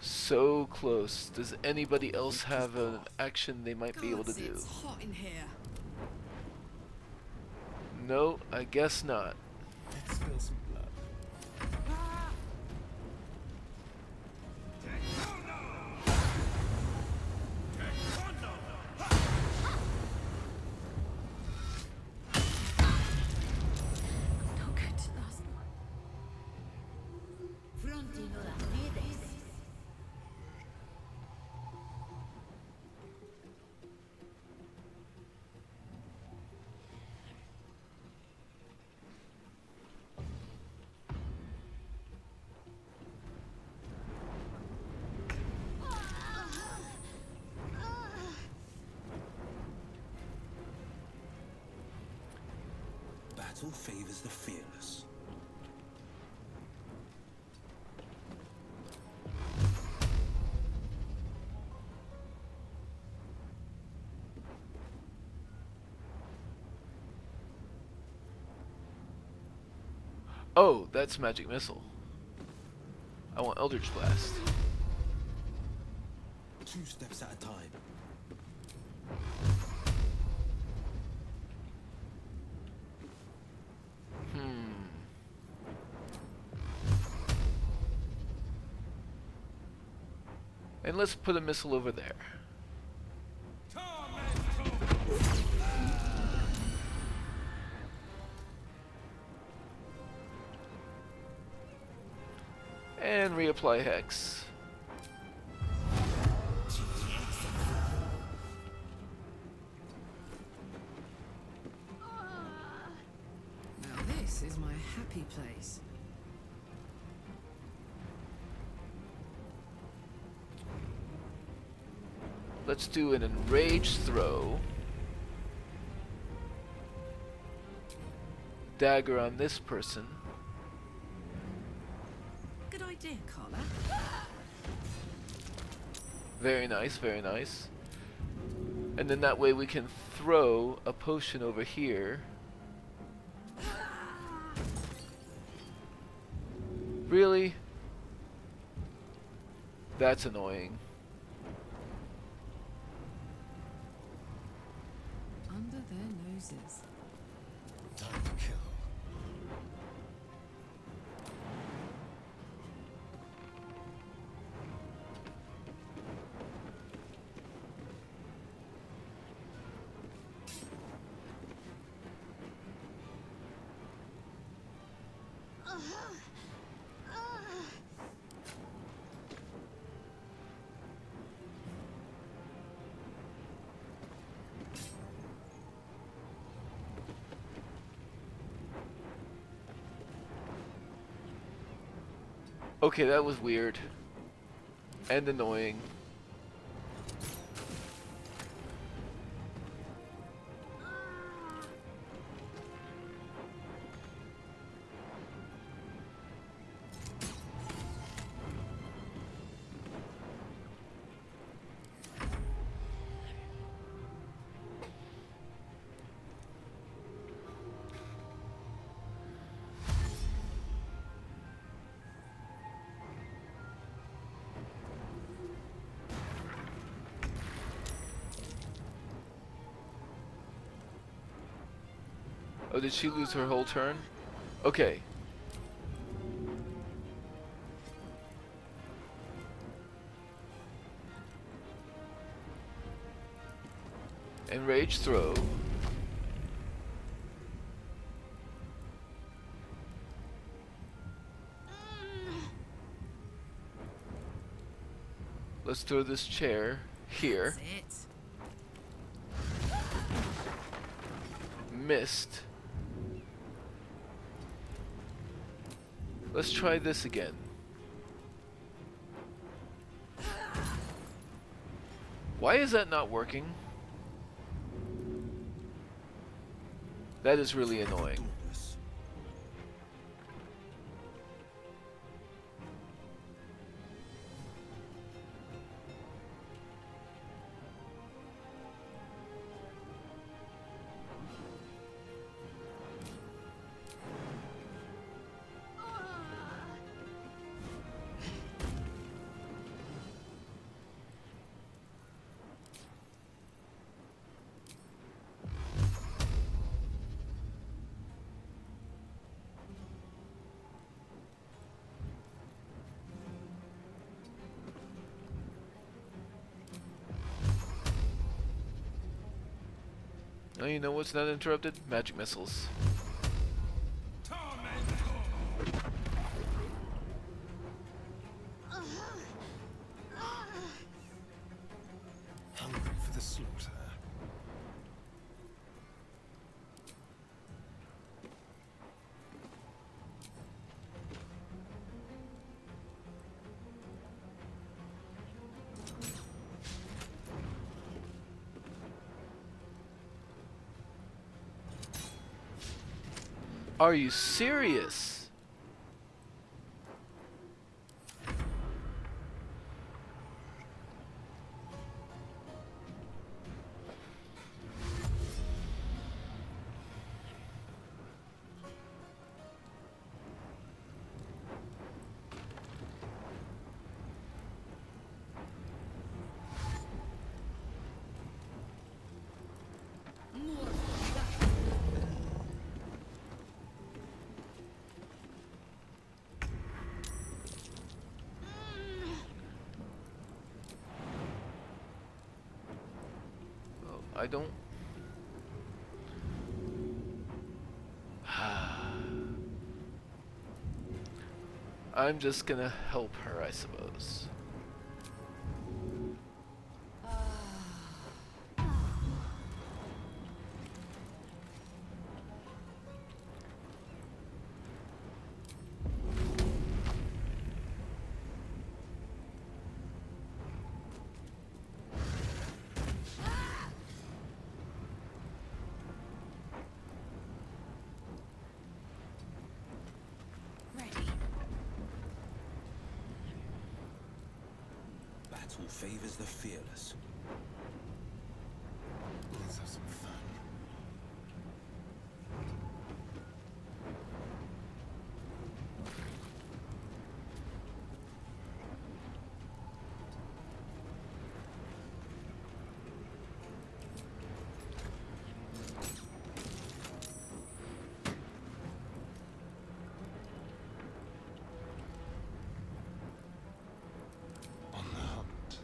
S1: So close. Does anybody else have an action they might be able to do?
S13: It's hot in here.
S1: No, I guess not.
S7: Let's spill some blood.
S2: Not good to last.
S6: Frontino las redes.
S9: Battle favors the fearless.
S1: Oh, that's Magic Missile. I want Eldritch Blast.
S9: 2 steps at a time.
S1: And let's put a missile over there. And reapply Hex.
S13: Now this is my happy place.
S1: Let's do an Enraged Throw. Dagger on this person.
S13: Good idea, Karlach.
S1: Very nice, very nice. And then that way we can throw a potion over here. Really? That's annoying.
S13: Under their noses.
S3: Time to kill.
S1: Okay, that was weird. And annoying. Oh, did she lose her whole turn? Okay. Enrage throw. Let's throw this chair here. Missed. Let's try this again. Why is that not working? That is really annoying. Oh, you know what's not interrupted? Magic missiles.
S3: Hungry for the slaughter.
S1: Are you serious? I don't... I'm just gonna help her, I suppose.
S9: Battle favors the fearless.
S3: Let's have some fun. On the hunt.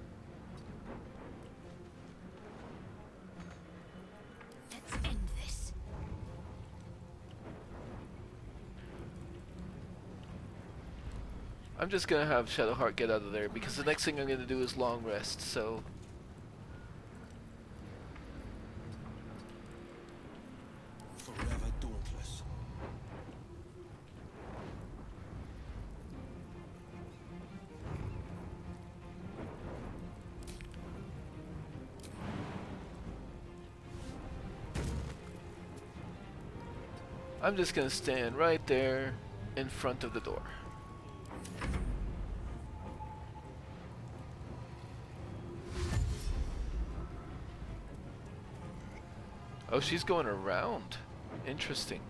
S1: I'm just gonna have Shadowheart get out of there because the next thing I'm gonna do is long rest, so...
S9: Forever dauntless.
S1: I'm just gonna stand right there in front of the door. Oh, she's going around. Interesting.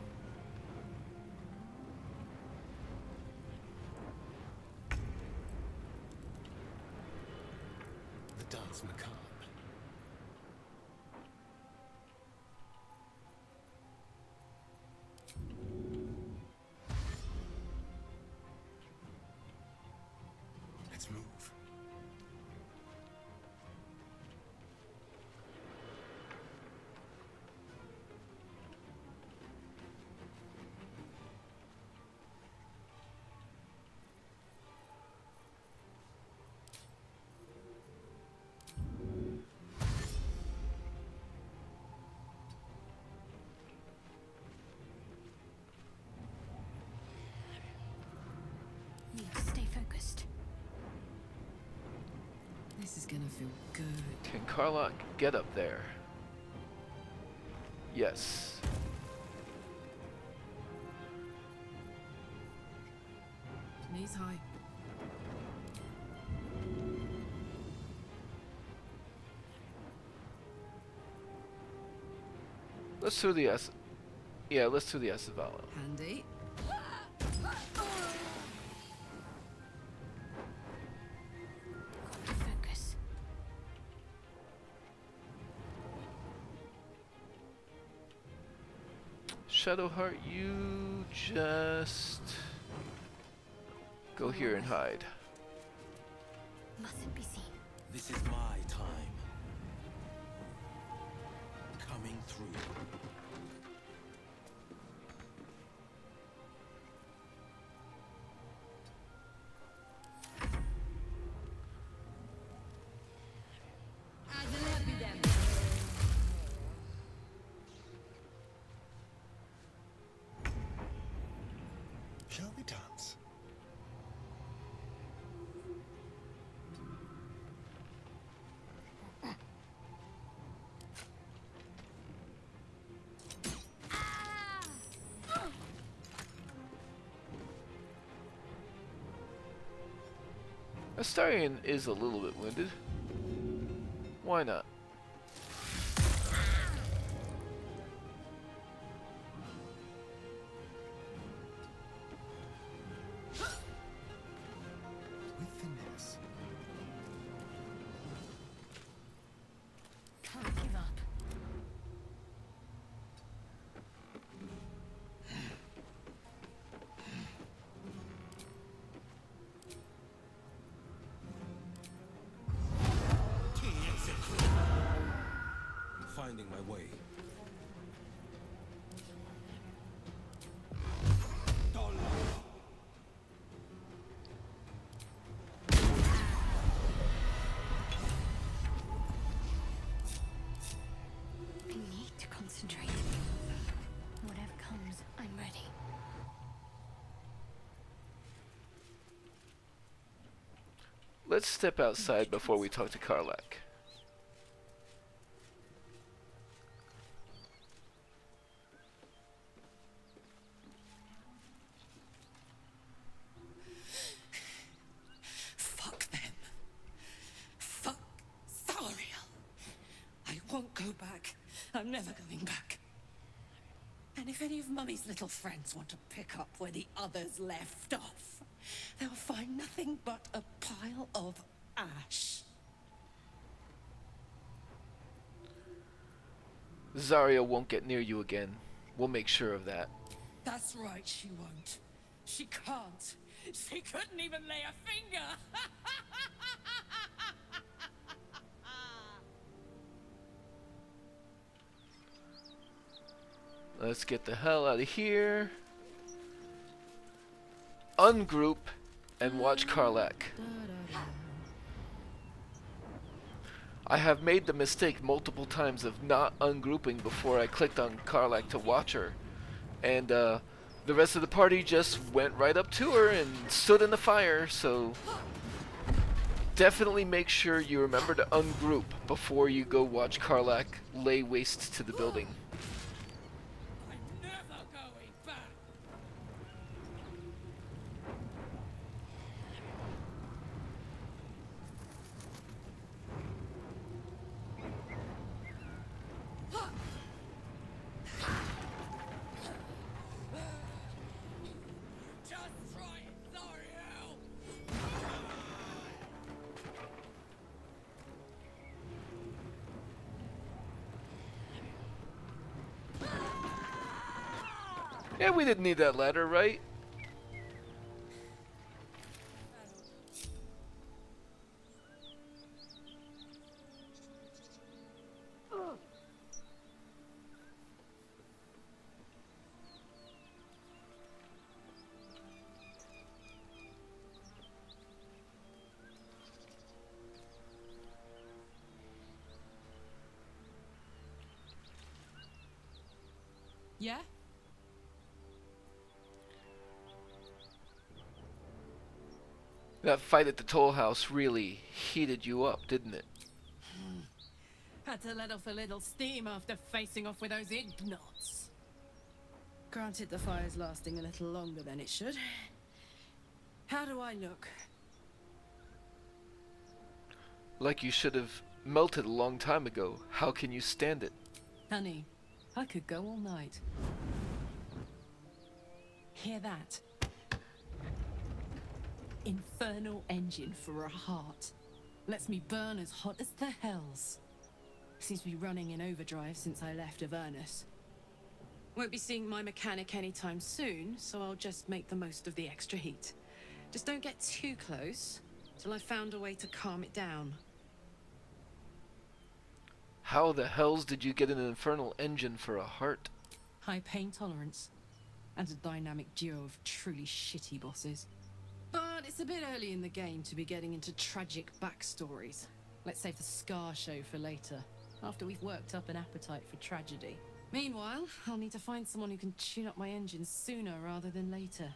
S3: The dance macabre. Let's move.
S2: Need to stay focused.
S13: This is gonna feel good.
S1: Can Karlach get up there? Yes.
S13: Knees high.
S1: Let's do the S. Yeah, let's do the Asavalo.
S13: Handy.
S2: Focus.
S1: Shadowheart, you just go here and hide.
S2: Mustn't be seen.
S9: This is my time. Coming through.
S3: Shall we dance?
S1: Astarion is a little bit wounded. Why not?
S3: With finesse.
S2: Can't give up.
S9: Finding my way.
S2: I need to concentrate. Whatever comes, I'm ready.
S1: Let's step outside before we talk to Karlach.
S10: Fuck them. Fuck Zariel. I won't go back. I'm never going back. And if any of Mummy's little friends want to pick up where the others left off, they'll find nothing but a pile of ash.
S1: Zarya won't get near you again. We'll make sure of that.
S10: That's right, she won't. She can't. She couldn't even lay a finger.
S1: Let's get the hell out of here. Ungroup and watch Karlach. I have made the mistake multiple times of not ungrouping before I clicked on Karlach to watch her, and the rest of the party just went right up to her and stood in the fire, so definitely make sure you remember to ungroup before you go watch Karlach lay waste to the building. Yeah, we didn't need that ladder, right?
S13: Yeah?
S1: That fight at the toll house really heated you up, didn't it?
S13: Had to let off a little steam after facing off with those ignots. Granted, the fire's lasting a little longer than it should. How do I look?
S1: Like you should have melted a long time ago. How can you stand it?
S13: Honey, I could go all night. Hear that? Infernal engine for a heart. Lets me burn as hot as the hells. Seems to be running in overdrive since I left Avernus. Won't be seeing my mechanic anytime soon, so I'll just make the most of the extra heat. Just don't get too close, till I've found a way to calm it down.
S1: How the hells did you get an infernal engine for a heart?
S13: High pain tolerance, and a dynamic duo of truly shitty bosses. But it's a bit early in the game to be getting into tragic backstories. Let's save the Scar show for later, after we've worked up an appetite for tragedy. Meanwhile, I'll need to find someone who can tune up my engine sooner rather than later.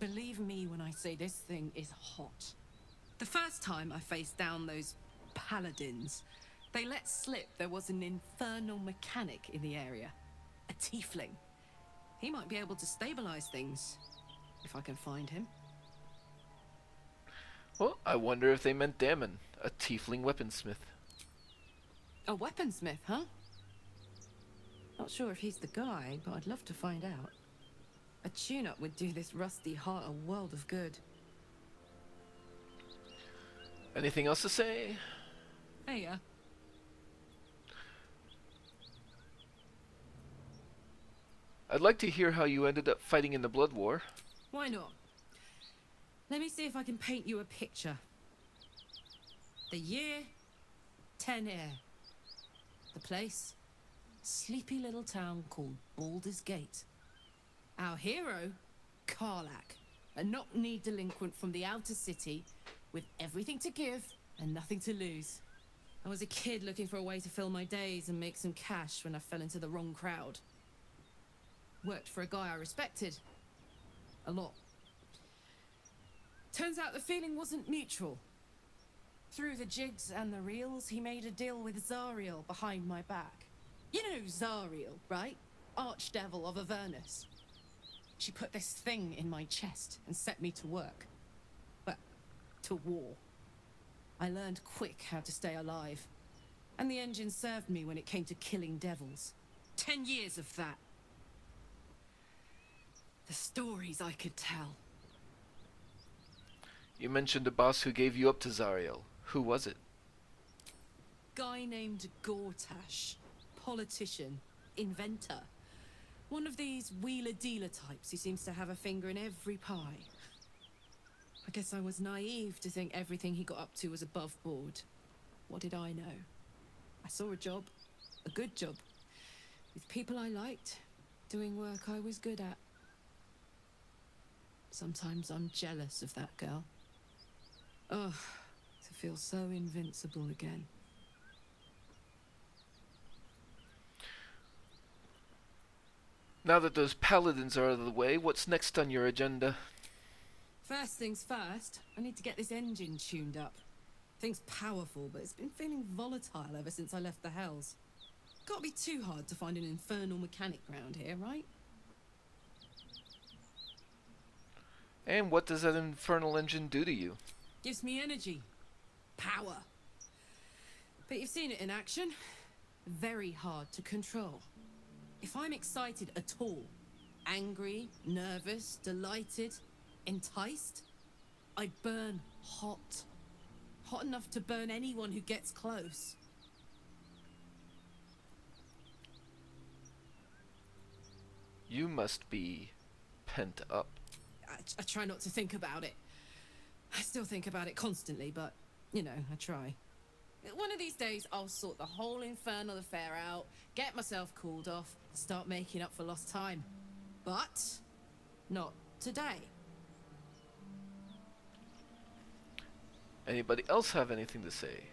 S13: Believe me when I say this thing is hot. The first time I faced down those Paladins, they let slip there was an infernal mechanic in the area. A tiefling. He might be able to stabilize things, if I can find him.
S1: Well, I wonder if they meant Dammon, a tiefling weaponsmith.
S13: A weaponsmith, huh? Not sure if he's the guy, but I'd love to find out. A tune-up would do this rusty heart a world of good.
S1: Anything else to say?
S13: Hey, yeah.
S1: I'd like to hear how you ended up fighting in the Blood War.
S13: Why not? Let me see if I can paint you a picture. The year, 10 air. The place, sleepy little town called Baldur's Gate. Our hero, Karlach, a knock-kneed delinquent from the outer city with everything to give and nothing to lose. I was a kid looking for a way to fill my days and make some cash when I fell into the wrong crowd. Worked for a guy I respected. A lot. Turns out the feeling wasn't mutual. Through the jigs and the reels, he made a deal with Zariel behind my back. You know Zariel, right? Archdevil of Avernus. She put this thing in my chest and set me to work. Well, to war. I learned quick how to stay alive. And the engine served me when it came to killing devils. 10 years of that. The stories I could tell.
S1: You mentioned a boss who gave you up to Zariel. Who was it?
S13: Guy named Gortash. Politician. Inventor. One of these wheeler-dealer types who seems to have a finger in every pie. I guess I was naive to think everything he got up to was above board. What did I know? I saw a job. A good job. With people I liked. Doing work I was good at. Sometimes I'm jealous of that girl. Oh, to feel so invincible again.
S1: Now that those paladins are out of the way, what's next on your agenda?
S13: First things first, I need to get this engine tuned up. Thing's powerful, but it's been feeling volatile ever since I left the Hells. Can't be too hard to find an infernal mechanic round here, right?
S1: And what does that infernal engine do to you?
S13: Gives me energy. Power. But you've seen it in action. Very hard to control. If I'm excited at all, angry, nervous, delighted, enticed, I burn hot. Hot enough to burn anyone who gets close.
S1: You must be pent up.
S13: I try not to think about it. I still think about it constantly, but, you know, I try. One of these days, I'll sort the whole infernal affair out, get myself cooled off, and start making up for lost time. But, not today.
S1: Anybody else have anything to say?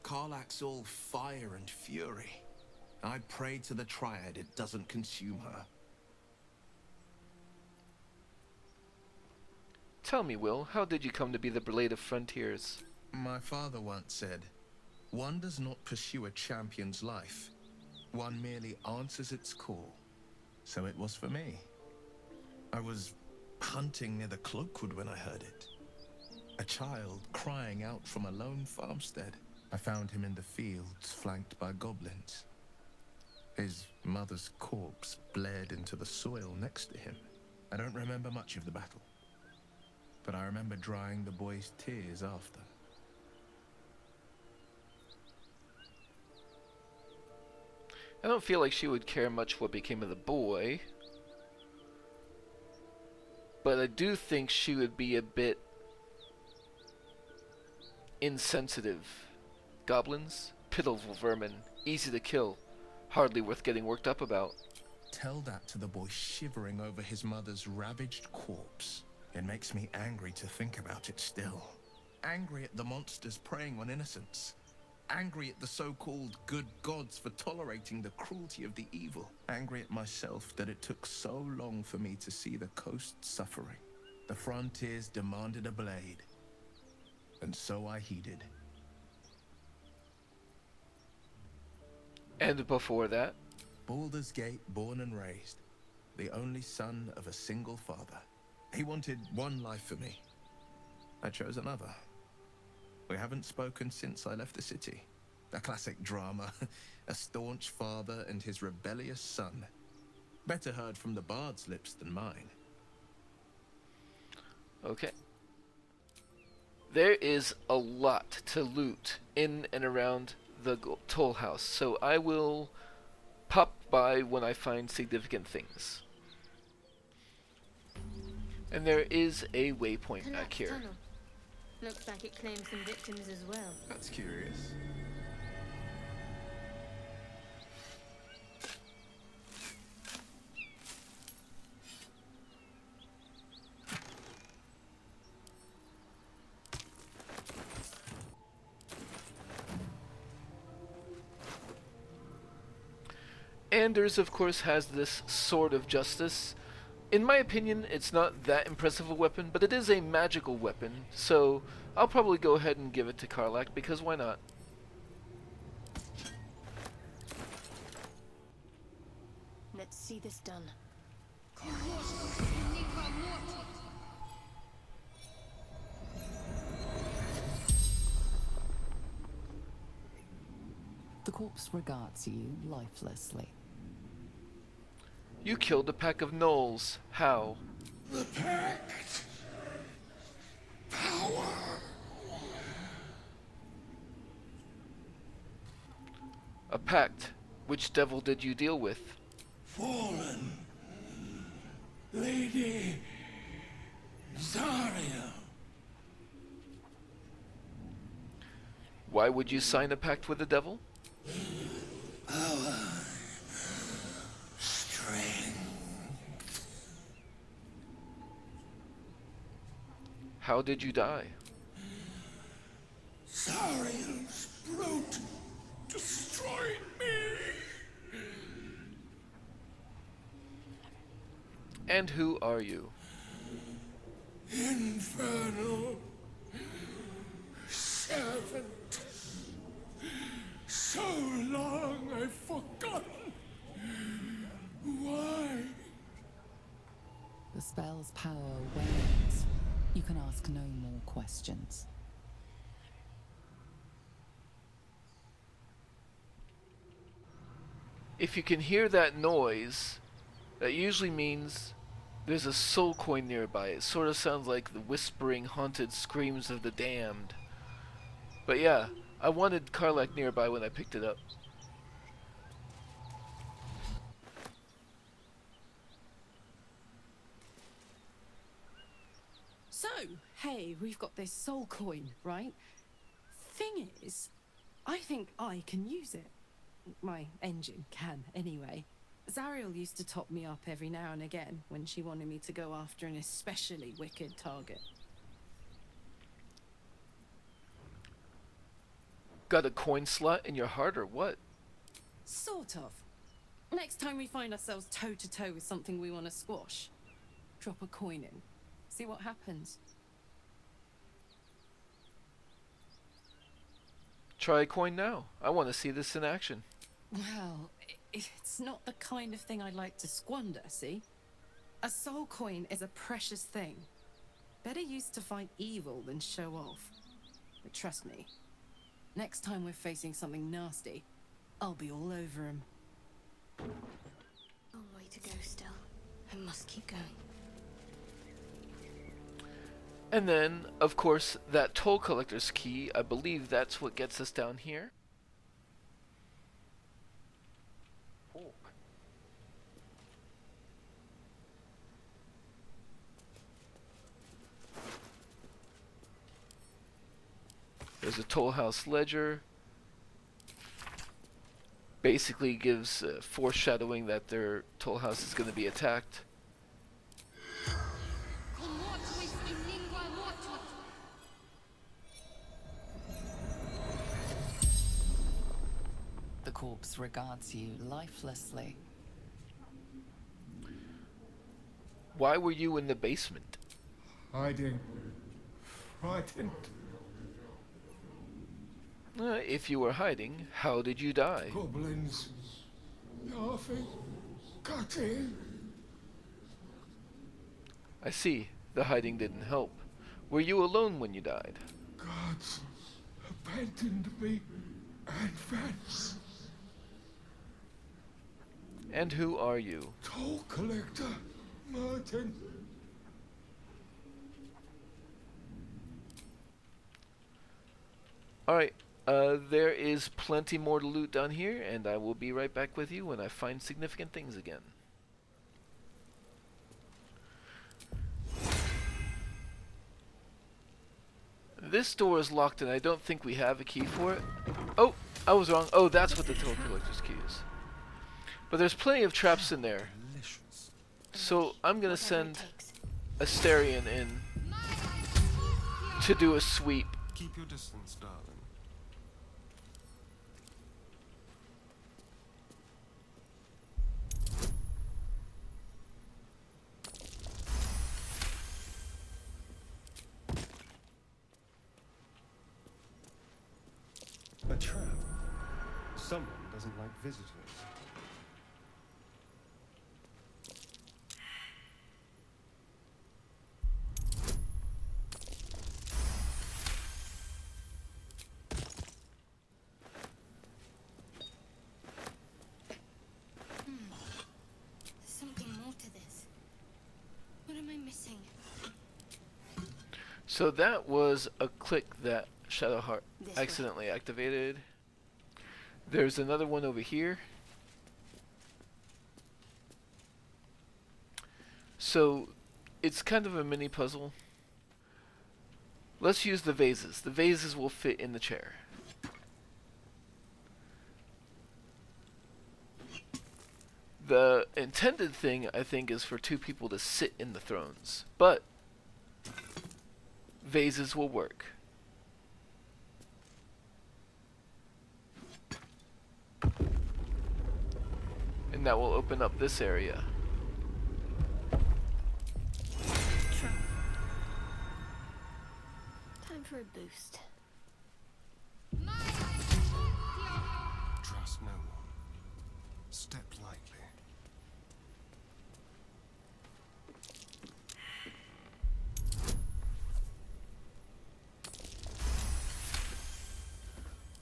S4: Karlach's all fire and fury. I pray to the Triad it doesn't consume her.
S1: Tell me, Wyll, how did you come to be the Blade of Frontiers?
S4: My father once said, one does not pursue a champion's life. One merely answers its call. So it was for me. I was hunting near the Cloakwood when I heard it. A child crying out from a lone farmstead. I found him in the fields, flanked by goblins. His mother's corpse bled into the soil next to him. I don't remember much of the battle, but I remember drying the boy's tears after.
S1: I don't feel like she would care much what became of the boy, but I do think she would be a bit insensitive. Goblins, pitiful vermin, easy to kill, hardly worth getting worked up about.
S4: Tell that to the boy shivering over his mother's ravaged corpse. It makes me angry to think about it still. Angry at the monsters preying on innocents. Angry at the so-called good gods for tolerating the cruelty of the evil. Angry at myself that it took so long for me to see the coast suffering. The frontiers demanded a blade. And so I heeded.
S1: And before that?
S4: Baldur's Gate, born and raised. The only son of a single father. He wanted one life for me. I chose another. We haven't spoken since I left the city. A classic drama. A staunch father and his rebellious son. Better heard from the bard's lips than mine.
S1: Okay. There is a lot to loot in and around the toll house, so I will pop by when I find significant things. And there is a waypoint back here.
S2: Tunnel. Looks like it claims some victims as well.
S4: That's curious.
S1: Anders, of course, has this Sword of Justice. In my opinion, it's not that impressive a weapon, but it is a magical weapon, so I'll probably go ahead and give it to Karlach, because why not?
S2: Let's see this done.
S8: The corpse regards you lifelessly.
S1: You killed a pack of gnolls. How?
S14: The pact. Power.
S1: A pact. Which devil did you deal with?
S14: Fallen. Lady Zarya.
S1: Why would you sign a pact with the devil?
S14: Power. Strength.
S1: How did you die?
S14: Zariel's brute destroyed me.
S1: And who are you?
S14: Infernal servant. So long I've forgotten why.
S8: The spell's power wanes. You can ask no more questions.
S1: If you can hear that noise, that usually means there's a soul coin nearby. It sort of sounds like the whispering, haunted screams of the damned. But yeah, I wanted Karlach nearby when I picked it up.
S13: So, hey, we've got this soul coin, right? Thing is, I think I can use it. My engine can, anyway. Zariel used to top me up every now and again when she wanted me to go after an especially wicked target.
S1: Got a coin slot in your heart or what?
S13: Sort of. Next time we find ourselves toe-to-toe with something we want to squash, drop a coin in. See what happens.
S1: Try a coin now. I want to see this in action.
S13: Well, it's not the kind of thing I'd like to squander, see? A soul coin is a precious thing. Better used to fight evil than show off. But trust me, next time we're facing something nasty, I'll be all over him.
S2: Long way to go still. I must keep going.
S1: And then, of course, that toll collector's key, I believe that's what gets us down here. There's a toll house ledger. Basically gives foreshadowing that their toll house is going to be attacked.
S8: The corpse regards you lifelessly.
S1: Why were you in the basement?
S14: Hiding. Frightened.
S1: If you were hiding, how did you die?
S14: Goblins. Laughing. Cutting.
S1: I see. The hiding didn't help. Were you alone when you died?
S14: Gods abandoned me and Vance.
S1: And who are you?
S14: Toll collector Martin.
S1: Alright, there is plenty more to loot down here, and I will be right back with you when I find significant things again. This door is locked and I don't think we have a key for it. Oh, I was wrong. Oh, that's what the toll collector's key is. But there's plenty of traps in there. So I'm going to send Astarion in to do a sweep.
S3: Keep your distance, darling. A trap. Someone doesn't like visitors.
S2: There's something more to this. What am I missing?
S1: So that was a click that Shadowheart accidentally activated. There's another one over here. So it's kind of a mini puzzle. Let's use the vases. The vases will fit in the chair. The intended thing, I think, is for two people to sit in the thrones. But vases will work. And that will open up this area.
S2: Time for a boost.
S3: Trust no one. Step lightly.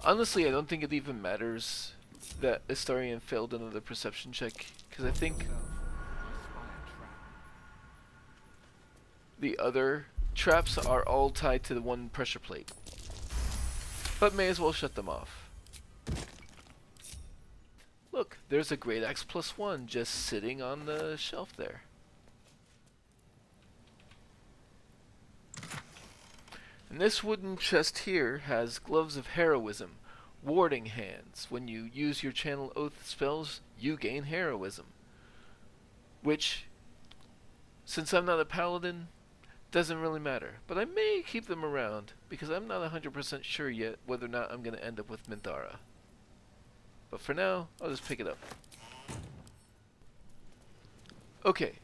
S1: Honestly, I don't think it even matters that Astarion failed another perception check, because I think the other traps are all tied to the one pressure plate. But may as well shut them off. Look, there's a Great Axe +1 just sitting on the shelf there. And this wooden chest here has Gloves of Heroism, Warding Hands. When you use your Channel Oath spells, you gain Heroism. Which, since I'm not a Paladin, doesn't really matter. But I may keep them around, because I'm not 100% sure yet whether or not I'm going to end up with Minthara. But for now, I'll just pick it up. Okay,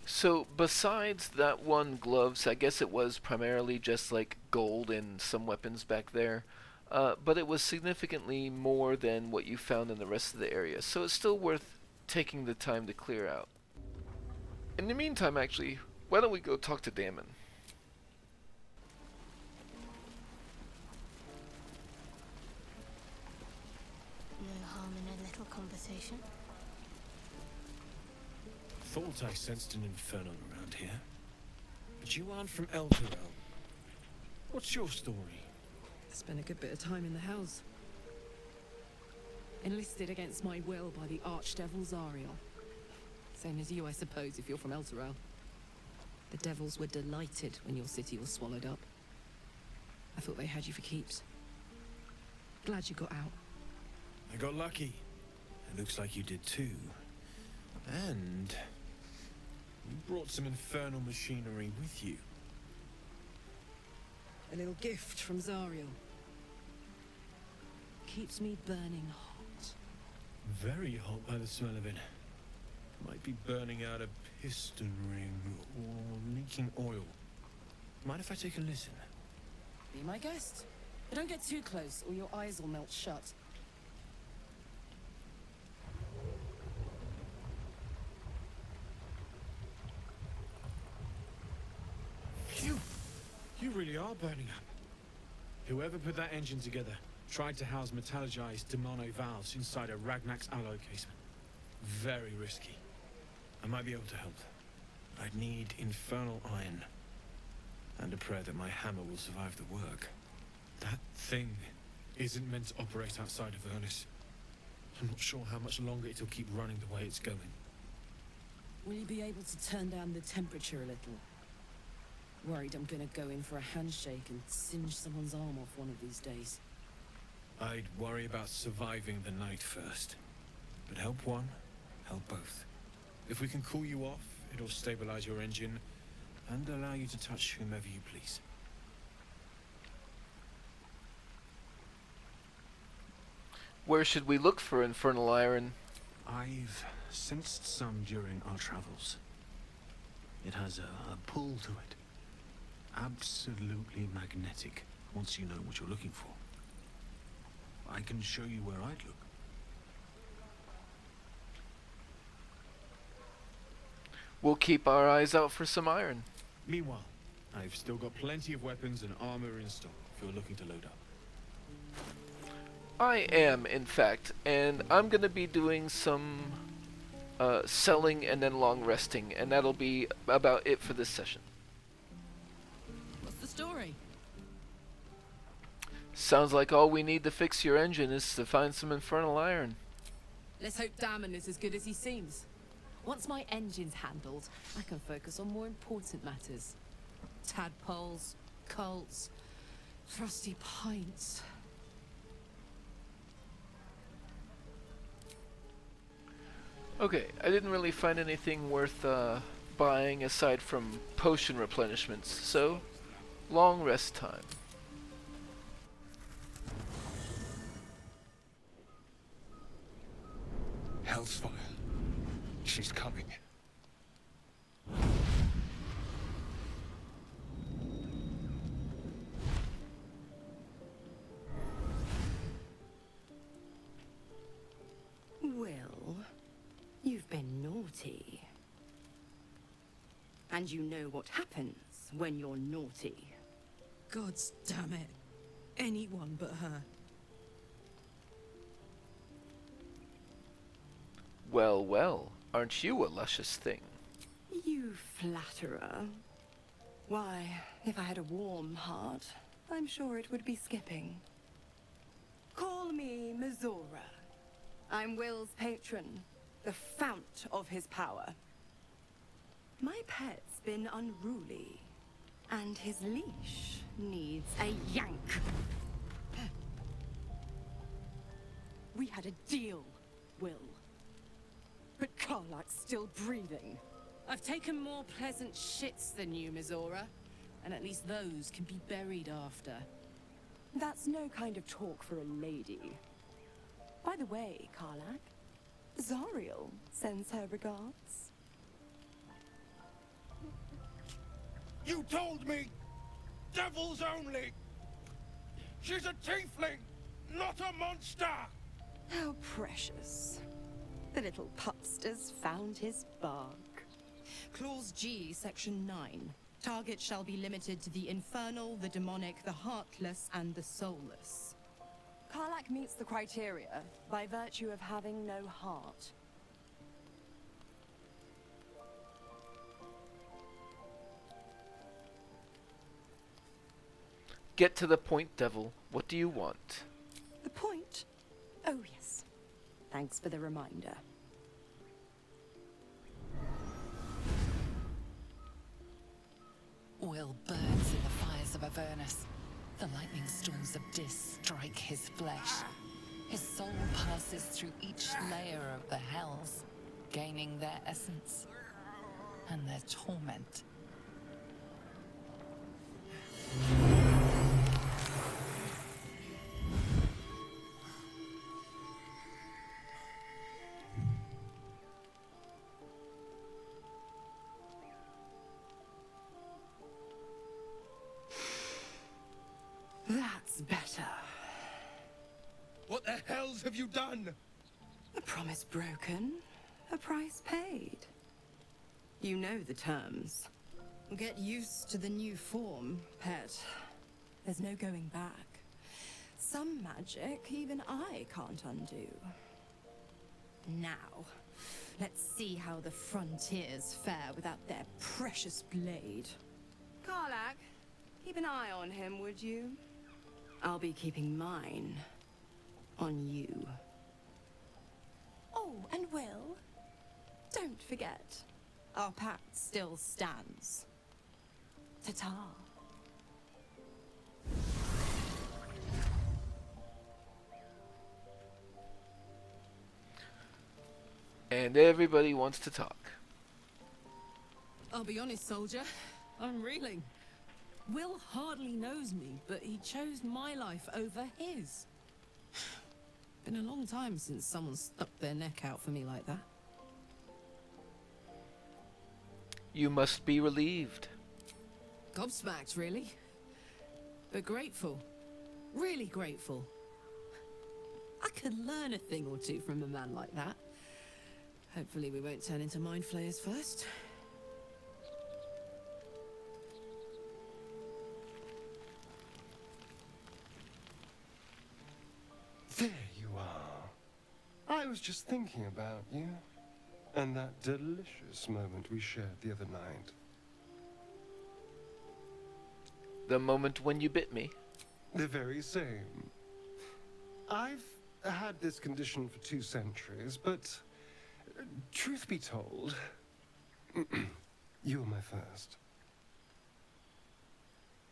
S1: so besides that one gloves, I guess it was primarily just like gold and some weapons back there. But it was significantly more than what you found in the rest of the area, so it's still worth taking the time to clear out. In the meantime, actually, why don't we go talk to Dammon?
S2: No harm in a little conversation.
S9: Thought I sensed an infernal around here. But you aren't from Elturel. What's your story?
S13: Spent a good bit of time in the Hells. Enlisted against my will by the Archdevil Zariel. Same as you, I suppose, if you're from Elturel. The devils were delighted when your city was swallowed up. I thought they had you for keeps. Glad you got out.
S9: I got lucky. It looks like you did too. And you brought some infernal machinery with you.
S13: A little gift from Zariel. Keeps me burning hot.
S9: Very hot by the smell of it. Might be burning out a piston ring or leaking oil. Mind if I take a listen?
S13: Be my guest. But don't get too close or your eyes will melt shut.
S9: Phew! You really are burning up. Whoever put that engine together tried to house metallurgized demono valves inside a Ragnak's alloy casement. Very risky. I might be able to help. I'd need infernal iron. And a prayer that my hammer will survive the work. That thing isn't meant to operate outside of Ernest. I'm not sure how much longer it'll keep running the way it's going.
S13: Will you be able to turn down the temperature a little? Worried I'm gonna go in for a handshake and singe someone's arm off one of these days.
S9: I'd worry about surviving the night first. But help one, help both. If we can cool you off, it'll stabilize your engine and allow you to touch whomever you please.
S1: Where should we look for infernal iron?
S9: I've sensed some during our travels. It has a pull to it. Absolutely magnetic, once you know what you're looking for. I can show you where I'd look.
S1: We'll keep our eyes out for some iron.
S9: Meanwhile, I've still got plenty of weapons and armor in stock if you're looking to load up.
S1: I am, in fact, and I'm going to be doing some selling and then long resting, and that'll be about it for this session.
S13: What's the story?
S1: Sounds like all we need to fix your engine is to find some infernal iron.
S13: Let's hope Dammon is as good as he seems. Once my engine's handled, I can focus on more important matters. Tadpoles, cults, thrusty pints.
S1: Okay, I didn't really find anything worth buying aside from potion replenishments, so Long rest time.
S3: Hellsfire. She's coming.
S15: Wyll, you've been naughty. And you know what happens when you're naughty.
S13: Gods damn it. Anyone but her.
S1: Well, well, aren't you a luscious thing?
S15: You flatterer. Why, if I had a warm heart, I'm sure it would be skipping. Call me Mizora. I'm Wyll's patron, the fount of his power. My pet's been unruly, and his leash needs a yank. We had a deal, Wyll. But Karlach's still breathing.
S13: I've taken more pleasant shits than you, Mizora. And at least those can be buried after.
S15: That's no kind of talk for a lady. By the way, Karlach, Zariel sends her regards.
S14: You told me! Devils only! She's a tiefling, not a monster!
S15: How precious. The little pupster's found his bark.
S10: Clause G, Section 9. Target shall be limited to the infernal, the demonic, the heartless, and the soulless.
S15: Karlach meets the criteria by virtue of having no heart.
S1: Get to the point, devil. What do you want?
S15: The point? Oh, yes. Thanks for the reminder.
S8: Wyll burns in the fires of Avernus. The lightning storms of Dis strike his flesh. His soul passes through each layer of the hells, gaining their essence and their torment.
S15: That's better.
S14: What the hells have you done?
S15: A promise broken, a price paid. You know the terms.
S10: Get used to the new form, pet.
S15: There's no going back. Some magic even I can't undo.
S10: Now, let's see how the frontiers fare without their precious blade.
S15: Karlach, keep an eye on him, would you? I'll be keeping mine on you. Oh, and Wyll, don't forget, our pact still stands. Ta-ta.
S1: And everybody wants to talk.
S13: I'll be honest, soldier. I'm reeling. Wyll hardly knows me, but he chose my life over his. Been a long time since someone stuck their neck out for me like that.
S1: You must be relieved.
S13: Gobsmacked, really. But grateful. Really grateful. I could learn a thing or two from a man like that. Hopefully we won't turn into mind flayers first.
S3: There you are. I was just thinking about you, and that delicious moment we shared the other night.
S1: The moment when you bit me.
S3: The very same. I've had this condition for 2 centuries, but truth be told, you were my first.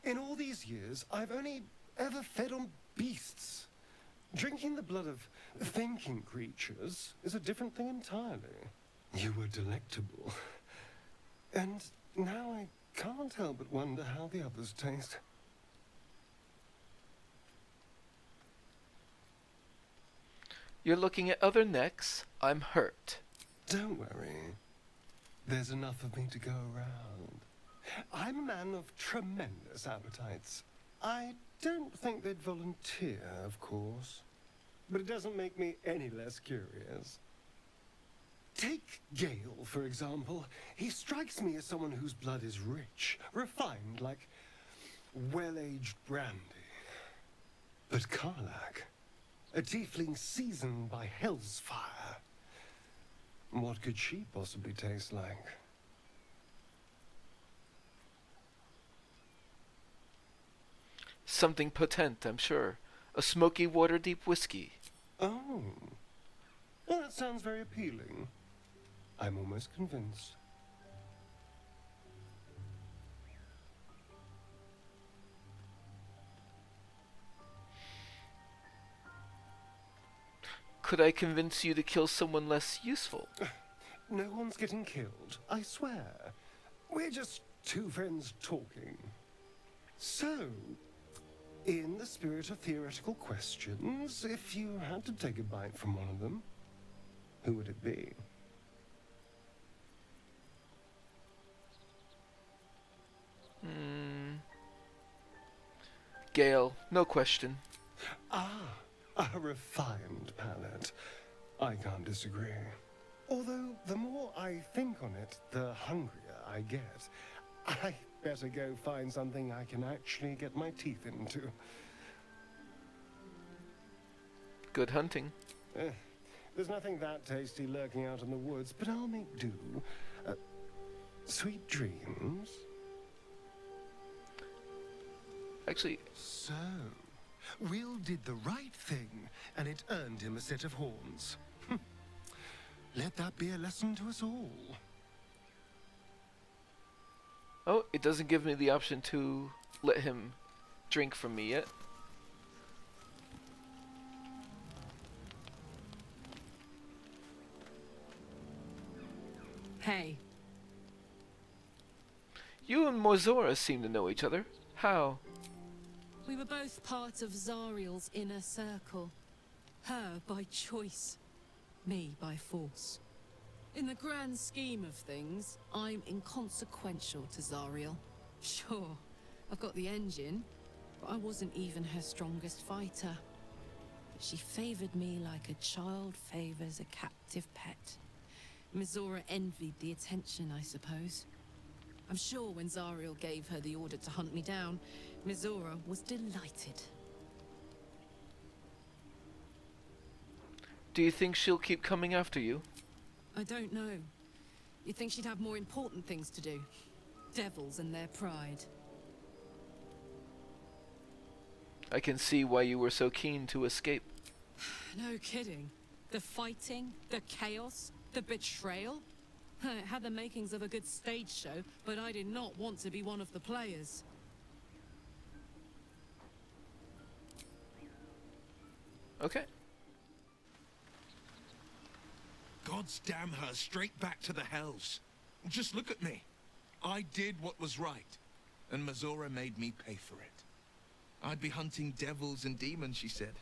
S3: In all these years, I've only ever fed on beasts. Drinking the blood of thinking creatures is a different thing entirely. You were delectable. And now I can't help but wonder how the others taste.
S1: You're looking at other necks. I'm hurt.
S3: Don't worry. There's enough of me to go around. I'm a man of tremendous appetites. I don't think they'd volunteer, of course. But it doesn't make me any less curious. Take Gale, for example. He strikes me as someone whose blood is rich, refined, like well-aged brandy. But Karlach, a tiefling seasoned by hell's fire. What could she possibly taste like?
S1: Something potent, I'm sure. A smoky, water-deep whiskey.
S3: Oh. Well, that sounds very appealing. I'm almost convinced.
S1: Could I convince you to kill someone less useful?
S3: No one's getting killed, I swear. We're just two friends talking. So, in the spirit of theoretical questions, if you had to take a bite from one of them, who would it be?
S1: Gale, no question.
S3: Ah, a refined palate. I can't disagree. Although, the more I think on it, the hungrier I get. I better go find something I can actually get my teeth into.
S1: Good hunting.
S3: There's nothing that tasty lurking out in the woods, but I'll make do. Sweet dreams.
S1: Actually...
S3: So, Wyll did the right thing, and it earned him a set of horns. Let that be a lesson to us all.
S1: Oh, it doesn't give me the option to let him drink from me yet.
S13: Hey.
S1: You and Mizora seem to know each other. How?
S13: We were both part of Zariel's inner circle. Her by choice, me by force. In the grand scheme of things, I'm inconsequential to Zariel. Sure, I've got the engine, but I wasn't even her strongest fighter. But she favored me like a child favors a captive pet. Mizora envied the attention, I suppose. I'm sure when Zariel gave her the order to hunt me down, Mizora was delighted.
S1: Do you think she'll keep coming after you?
S13: I don't know. You'd think she'd have more important things to do. Devils and their pride.
S1: I can see why you were so keen to escape.
S13: No kidding. The fighting, the chaos, the betrayal. It had the makings of a good stage show, but I did not want to be one of the players.
S1: Okay.
S4: Gods damn her, straight back to the hells. Just look at me. I did what was right, and Mizora made me pay for it. I'd be hunting devils and demons, she said.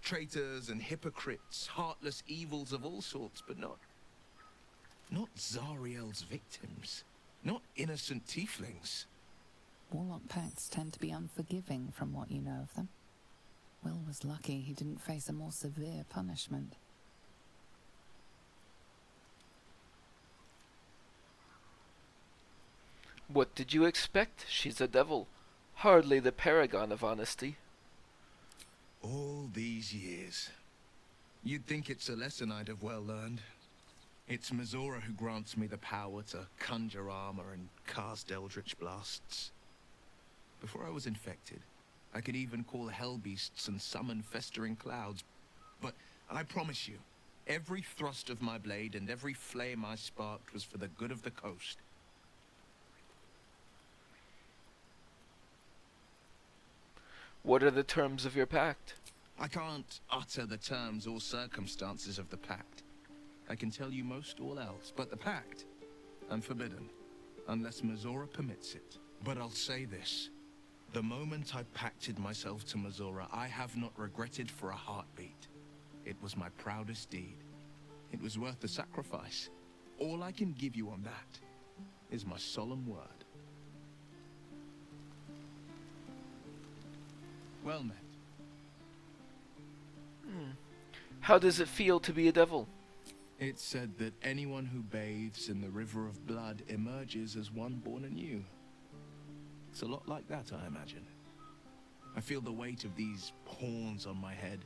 S4: Traitors and hypocrites, heartless evils of all sorts, but not Zariel's victims. Not innocent tieflings.
S8: Warlock pacts tend to be unforgiving from what you know of them. Wyll was lucky he didn't face a more severe punishment.
S1: What did you expect? She's a devil. Hardly the paragon of honesty.
S4: All these years. You'd think it's a lesson I'd have well learned. It's Mizora who grants me the power to conjure armor and cast eldritch blasts. Before I was infected, I could even call hell beasts and summon festering clouds. But I promise you, every thrust of my blade and every flame I sparked was for the good of the coast.
S1: What are the terms of your pact?
S4: I can't utter the terms or circumstances of the pact. I can tell you most all else, but the pact, I'm forbidden, unless Mizora permits it. But I'll say this. The moment I pacted myself to Mizora, I have not regretted for a heartbeat. It was my proudest deed. It was worth the sacrifice. All I can give you on that is my solemn word. Well met.
S1: How does it feel to be a devil?
S4: It's said that anyone who bathes in the river of blood emerges as one born anew. It's a lot like that, I imagine. I feel the weight of these horns on my head,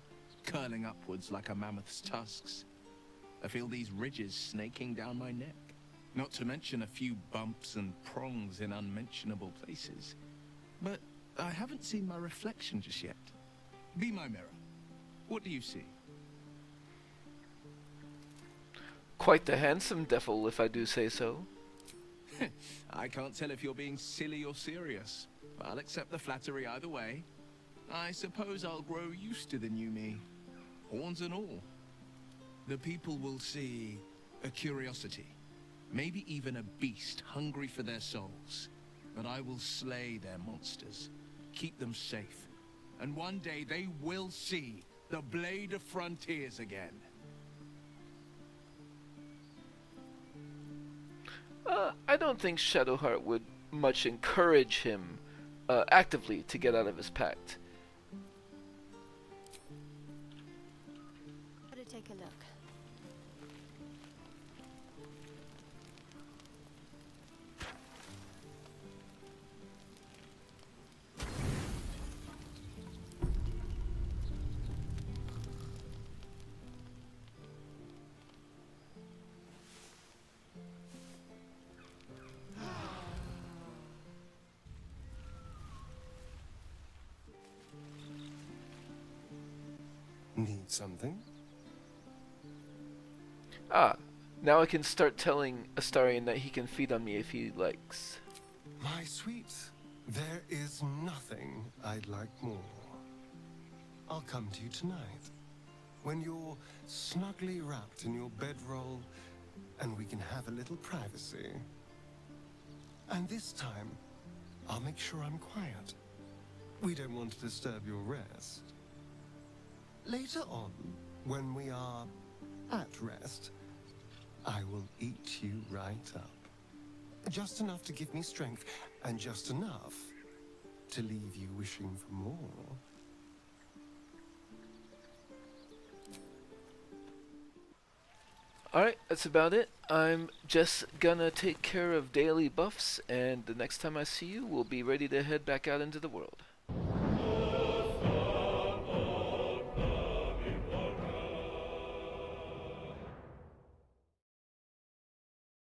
S4: curling upwards like a mammoth's tusks. I feel these ridges snaking down my neck. Not to mention a few bumps and prongs in unmentionable places. But I haven't seen my reflection just yet. Be my mirror. What do you see?
S1: Quite the handsome devil, if I do say so.
S4: I can't tell if you're being silly or serious. I'll accept the flattery either way. I suppose I'll grow used to the new me. Horns and all. The people will see a curiosity. Maybe even a beast hungry for their souls. But I will slay their monsters. Keep them safe. And one day they will see the Blade of Frontiers again.
S1: I don't think Shadowheart would much encourage him actively to get out of his pact.
S2: Better take a look.
S3: Need something?
S1: Ah, now I can start telling Astarion that he can feed on me if he likes.
S3: My sweet, there is nothing I'd like more. I'll come to you tonight, when you're snugly wrapped in your bedroll, and we can have a little privacy. And this time, I'll make sure I'm quiet. We don't want to disturb your rest. Later on, when we are at rest, I will eat you right up. Just enough to give me strength, and just enough to leave you wishing for more.
S1: Alright, that's about it. I'm just gonna take care of daily buffs, and the next time I see you, we'll be ready to head back out into the world.